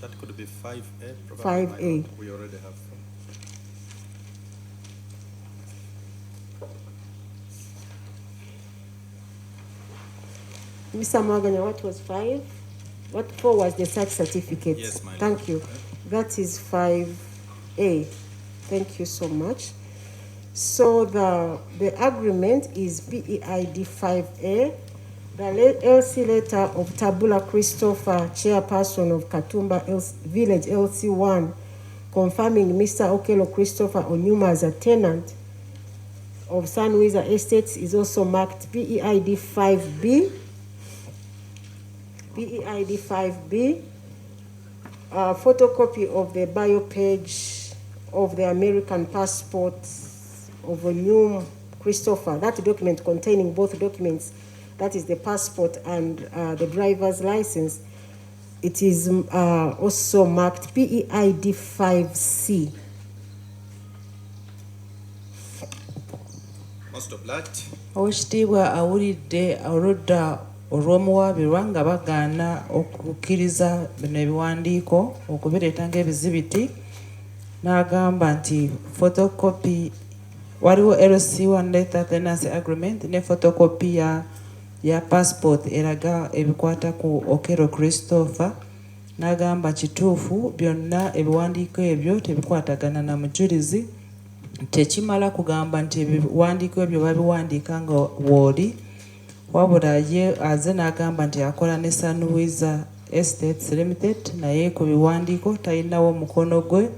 that could be 5A. 5A. We already have 4. Mr. Maganya, what was 5? What 4 was the search certificate? Yes, my Thank you. That is 5A. Thank you so much. So the agreement is PEID 5A, the LC letter of Tabula Christopher, chairperson of Katumba Village LC1, confirming Mr. Okolle Christopher Onyuma as a tenant of Sunwiza Estates is also marked PEID 5B. PEID 5B, a photocopy of the bio page of the American passport of Onyuma Christopher. That document containing both documents, that is the passport and the driver's license, it is also marked PEID 5C. Most obliged. Oweekitiibwa awulidde oludda olw'omuwaabirwa nga bagaana okukkiriza bino ebiwandiiko okubireeta ng'ebizibiti, n'agamba nti photocopy waliwo LC1 letter tenancy agreement ne photocopy ya passport eraga ebikwata ku Okolle Christopher. N'agamba kituufu byonna ebiwandiiko ebyo tebikwatagana na mujulizi. Tekimala kugamba nti ebiwandiiko ebyo babiwandiika nga wooli, wabula ye aze n'agamba nti akola ne Sunwiza Estates Limited, naye ku biwandiiko talinawo mukono gwe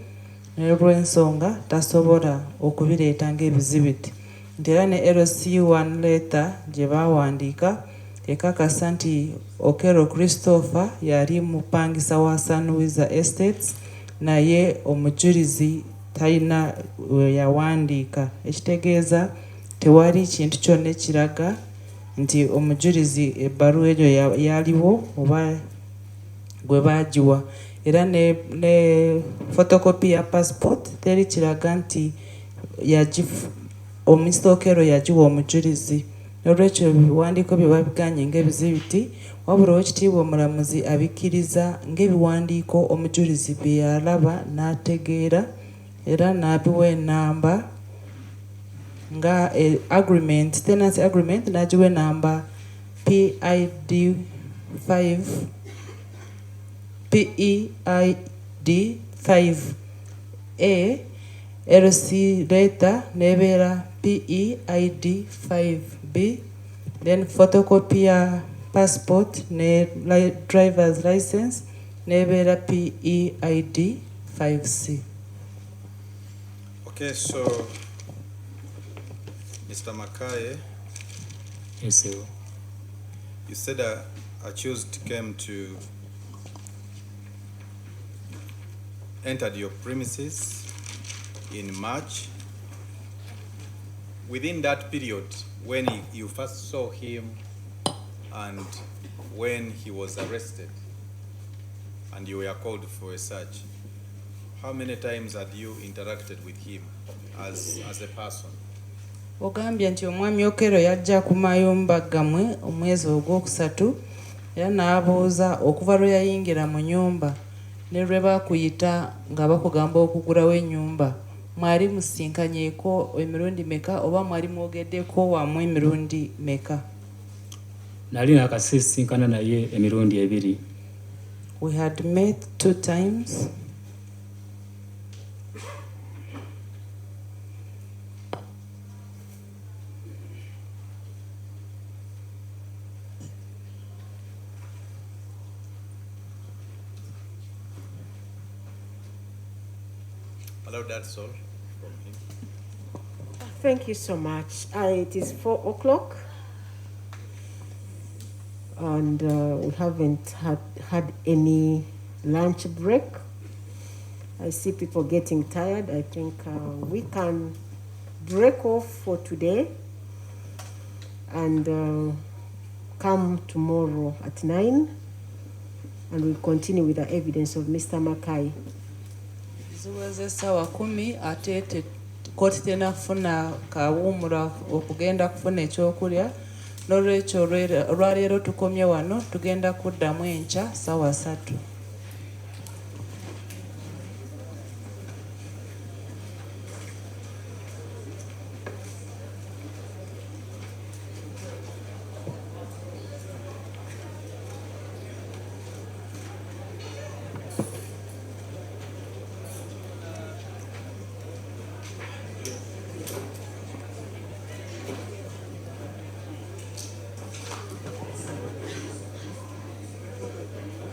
n'olw'ensonga tasobola okubireeta ng'ebizibiti. Nti era ne LC1 letter gye baawandiika ekakasa nti Okolle Christopher yali mupangisa wa Sunwiza Estates, naye omujulizi talina yawandiika. Ekitegeeza tewali kintu kyonna ekiraga nti omujulizi ebbaluwa eyo yaliwo oba gwe baagiwa. Era ne photocopy ya passport teri kiraga nti Mr. Okolle yagiwa omujulizi. N'olwekyo ebiwandiiko bye babiganye ng'ebizibiti, wabula Oweekitiibwa Omulamuzi abikkiriza ng'ebiwandiiko omujulizi bye yalaba n'ategeera era n'abiwa enamba nga agreement, tenancy agreement n'agiwa enamba PEID 5A, LC letter nebeera PEID 5B, then photocopy ya passport ne driver's license nebeera PEID 5C. Okay, so Mr. Makaye, Yes, sir. you said accused came to entered your premises in March. Within that period, when you first saw him and when he was arrested and you were called for a search, how many times had you interacted with him as a person? Ogambye nti omwami Okolle yajja ku mayumba gammwe omwezi ogwokusatu era n'abuuza okuva lwe yayingira mu nnyumba ne lwe baakuyita nga bakugamba okugulawo ennyumba, mwali musinkanyeeko emirundi meka oba mwali mwogeddeko wamu emirundi meka? Nali nakasisinkana naye emirundi ebiri. We had met 2 times. Hello, that's all from him. Thank you so much. It is 4 o'clock. And we haven't had any lunch break. I see people getting tired. I think we can break off for today and come tomorrow at 9, and we'll continue with the evidence of Mr. Makai. Ziweze essaawa 10 ate kkooti tenafuna kawuumula okugenda kufuna ekyokulya. N'olwekyo olwaleero tukomye wano, tugenda kuddamu enkya ssaawa 3.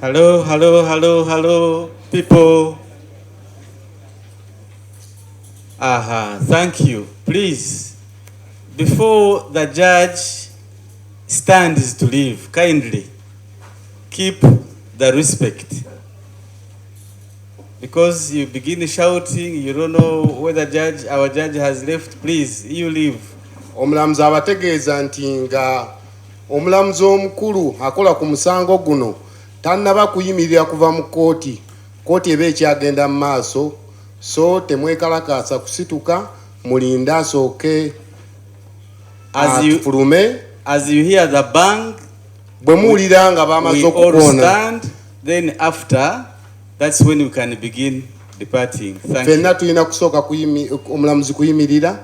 Hello, people. Thank you. Please, before the judge stands to leave, kindly keep the respect. Because you begin shouting, you don't know whether our judge has left. Please, you leave. Omulamuzi abategeeza nti nga omulamuzi omukulu akola ku musango guno tannaba kuyimirira kuva mu kooti eba ekyagenda mu maaso, so temwekalakaasa kusituka, mulinda asooke atufulume. As you hear the bang, bwe muwulira nga bamaze okukoona, then after, that's when we can begin departing. Thank you. Fenna tulina kusooka omulamuzi kuyimirira,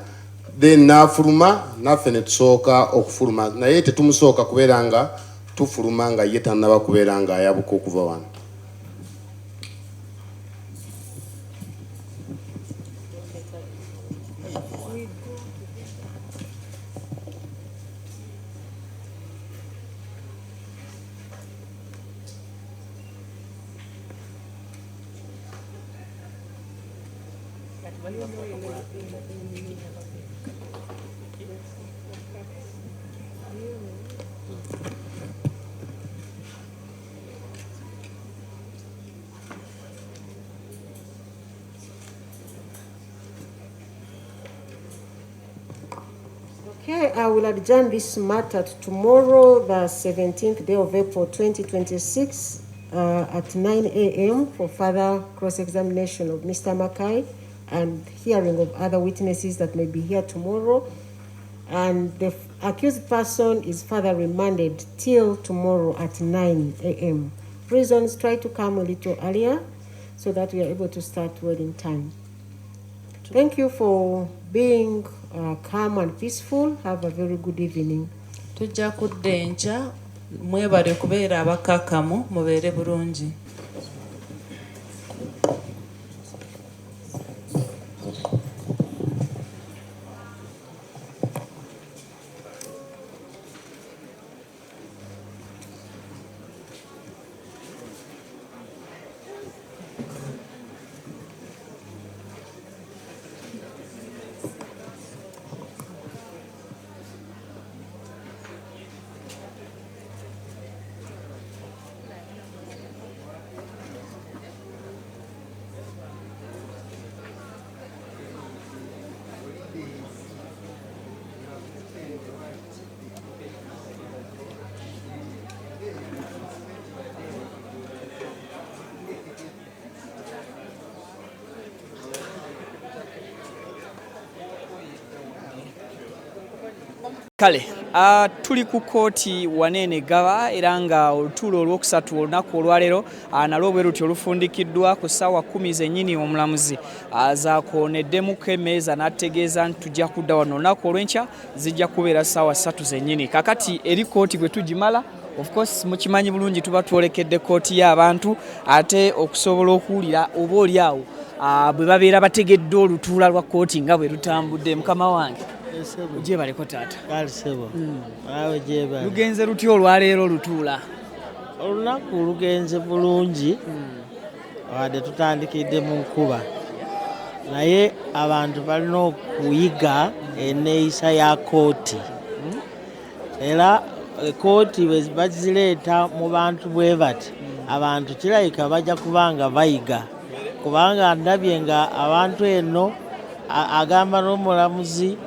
then n'afuluma, naffe ne tusooka okufuluma, naye tetumusooka kubeera nga tufuluma nga ye tannaba kubeera nga ayabuka okuva wano. Okay, I will adjourn this matter to tomorrow, the 17th day of April 2026, at 9 a.m. for further cross-examination of Mr. Mackay and hearing of other witnesses that may be here tomorrow. And the accused person is further remanded till tomorrow at 9 a.m. Prisons try to come a little earlier so that we are able to start well in time. Thank you for being calm and peaceful. Have a very good evening. Tujja kudda enkya, mwebale kubeera abakakamu, mubeere bulungi. Kale, tuli ku kooti wanene gaba era nga olutuulo olwokusatu olunaku olwaleero nalwo bwe luti olufundikiddwa ku ssaawa 10 zennyini omulamuzi zaakooneddemuko emmeeza n'ategeeza nti tujja kudda wano olunaku olw'enkya zijja kubeera ssaawa 3 zennyini. Kakati eri kooti bwe tugimala, of course mukimanyi bulungi tuba twolekedde kooti y'abantu ate okusobola okuwulira oba oli awo bwe babeera bategedde olutuula lwa kooti nga bwe lutambudde. Mukama wange Ujebaleko taata. Kale sebo. Awe jeba. Lugenze luti olwaleero lutuula. Olunaku lugenze bulungi. Wadde tutandikidde mu nkuba. Naye abantu balina okuyiga enneeyisa ya kooti. Era kooti bwe bazireeta mu bantu bwe bati, abantu kirabika bajja kubanga bayiga. Kubanga ndabye nga abantu eno agamba n'omulamuzi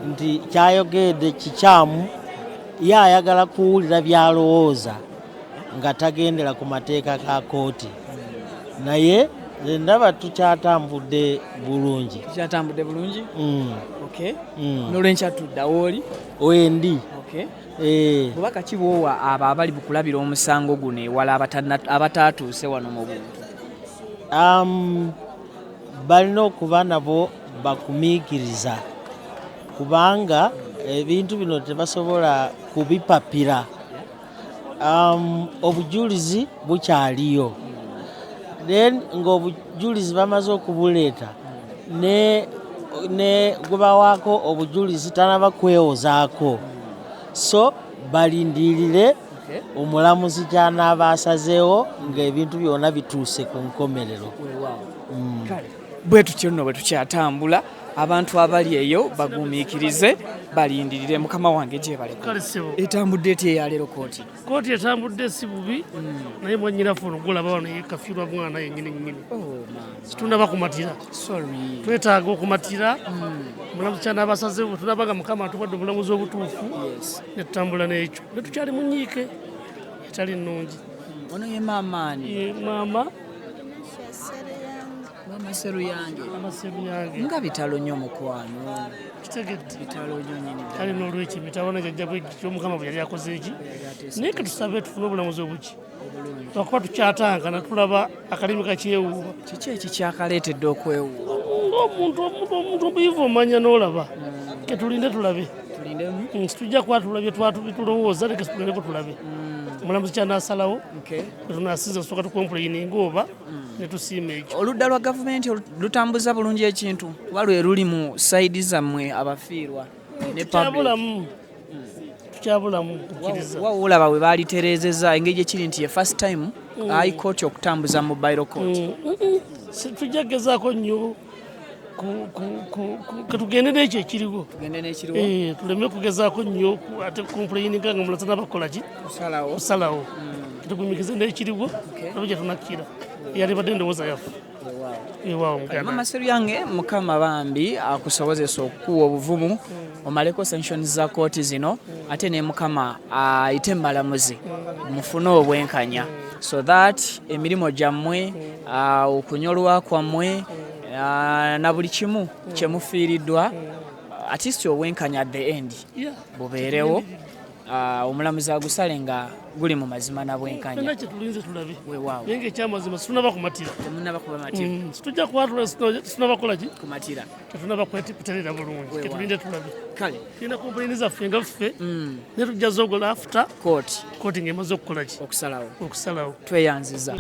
nti kyayogedde kikyamu, ye ayagala kuwulira byalowooza nga tagendera ku mateeka ga kooti. Naye ndaba tukyatambudde bulungi. Tukyatambudde bulungi? Okay. N'olwenkya tudda w'oli? Wendi. Okay. Bubaka ki bw'owa abo abali bukulabira omusango guno ewala abataatuuse wano mu buntu? Balina okuba nabo bakumiikiriza. Kubanga ebintu bino tebasobola kubipapira. Obujulizi bukyaliyo. Then ng'obujulizi bamaze okubuleeta ne gubawaako obujulizi tanaba kwewozaako. So balindiirire omulamuzi kyanaaba asazeewo ng'ebintu byonna bituuse ku nkomerero. Bwe tutyo nno bwe tukyatambula abantu abali eyo bagumiikirize balindirire mukama wange gye baleka. Etambudde etya eyaleero kooti? Kooti etambudde si bubi naye mwanyinafu olugulaba wano yekafirwa mwana yennyini. Situnaba kumatira. Twetaaga okumatira. Omulamuzi kyanaaba asazeewo tunaba nga mukama atuwadde obulamuzi obutuufu ne tutambula n'ekyo. Ne tukyali mu nnyiike etali nnungi. Ono ye maamaani? Ye maama. Seru yange. Nga bitalo nnyo mukwano. Kitegedde. Bitalo nnyo nyini. Kale n'olwekyo mitabona jjajja bwe ky'omukama bwe yali akoze eki. Naye ka tusabe tufune obulamuzi obuki. Lwakuba tukyatanga na tulaba akalimi kakyewuuba. Kiki ekikyakaleetedde okwewuuba? Omuntu omuyivu omanya n'olaba. Ke tulinde tulabe. Tulindemu? Situjja kuba tulabye tulowooza leke tulindeko tulabe. Omulamuzi kyanaasalawo. Tunaasiza tusooka tukompuleyininga oba ne tusiima ekyo. Oludda lwa gavumenti lutambuza bulungi ekintu kuba lwe luli mu sayidi zammwe abafiirwa ne tukyabulamu kukkiriza. Wawulaba bwe baalitereezezza engeri gyekiri nti ye first time high court okutambuza mobile court. Tujja kugezaako nnyo katugende n'ekyo ekiriwo. Tuleme kugezaako nnyo ate kompuleyininga nga mulasa n'abakola ki kusalawo. Tugumikize n'ekiriwo nabo gye tunakkira. Yalibadde endowooza yaffe. Mama Seru yange mukama bambi akusobozesa okukuwa obuvumu omaleko sanctions za kooti zino ate ne mukama ayite mbalamuzi mufune obwenkanya so that emirimu gyammwe okunyolwa kwammwe na buli kimu kyemufiiriddwa at least obwenkanya at the end bubeerewo omulamuzi agusale nga guli mu mazima na bwenkanya. Fena kye tulinze tulabe. Naye ng'ekyamazima situnaba kumatira. Temunnaba kubamatira. Situjja kuba situnaba kukola ki? Kumatira. Tetunaba kuterera bulungi. Ke tulinde tulabe. Kale. Tulina kompuleini zaffe nga ffe. Ne tujja zogola after kooti ng'emaze okukola ki? Okusalawo. Okusalawo. Tweyanziza.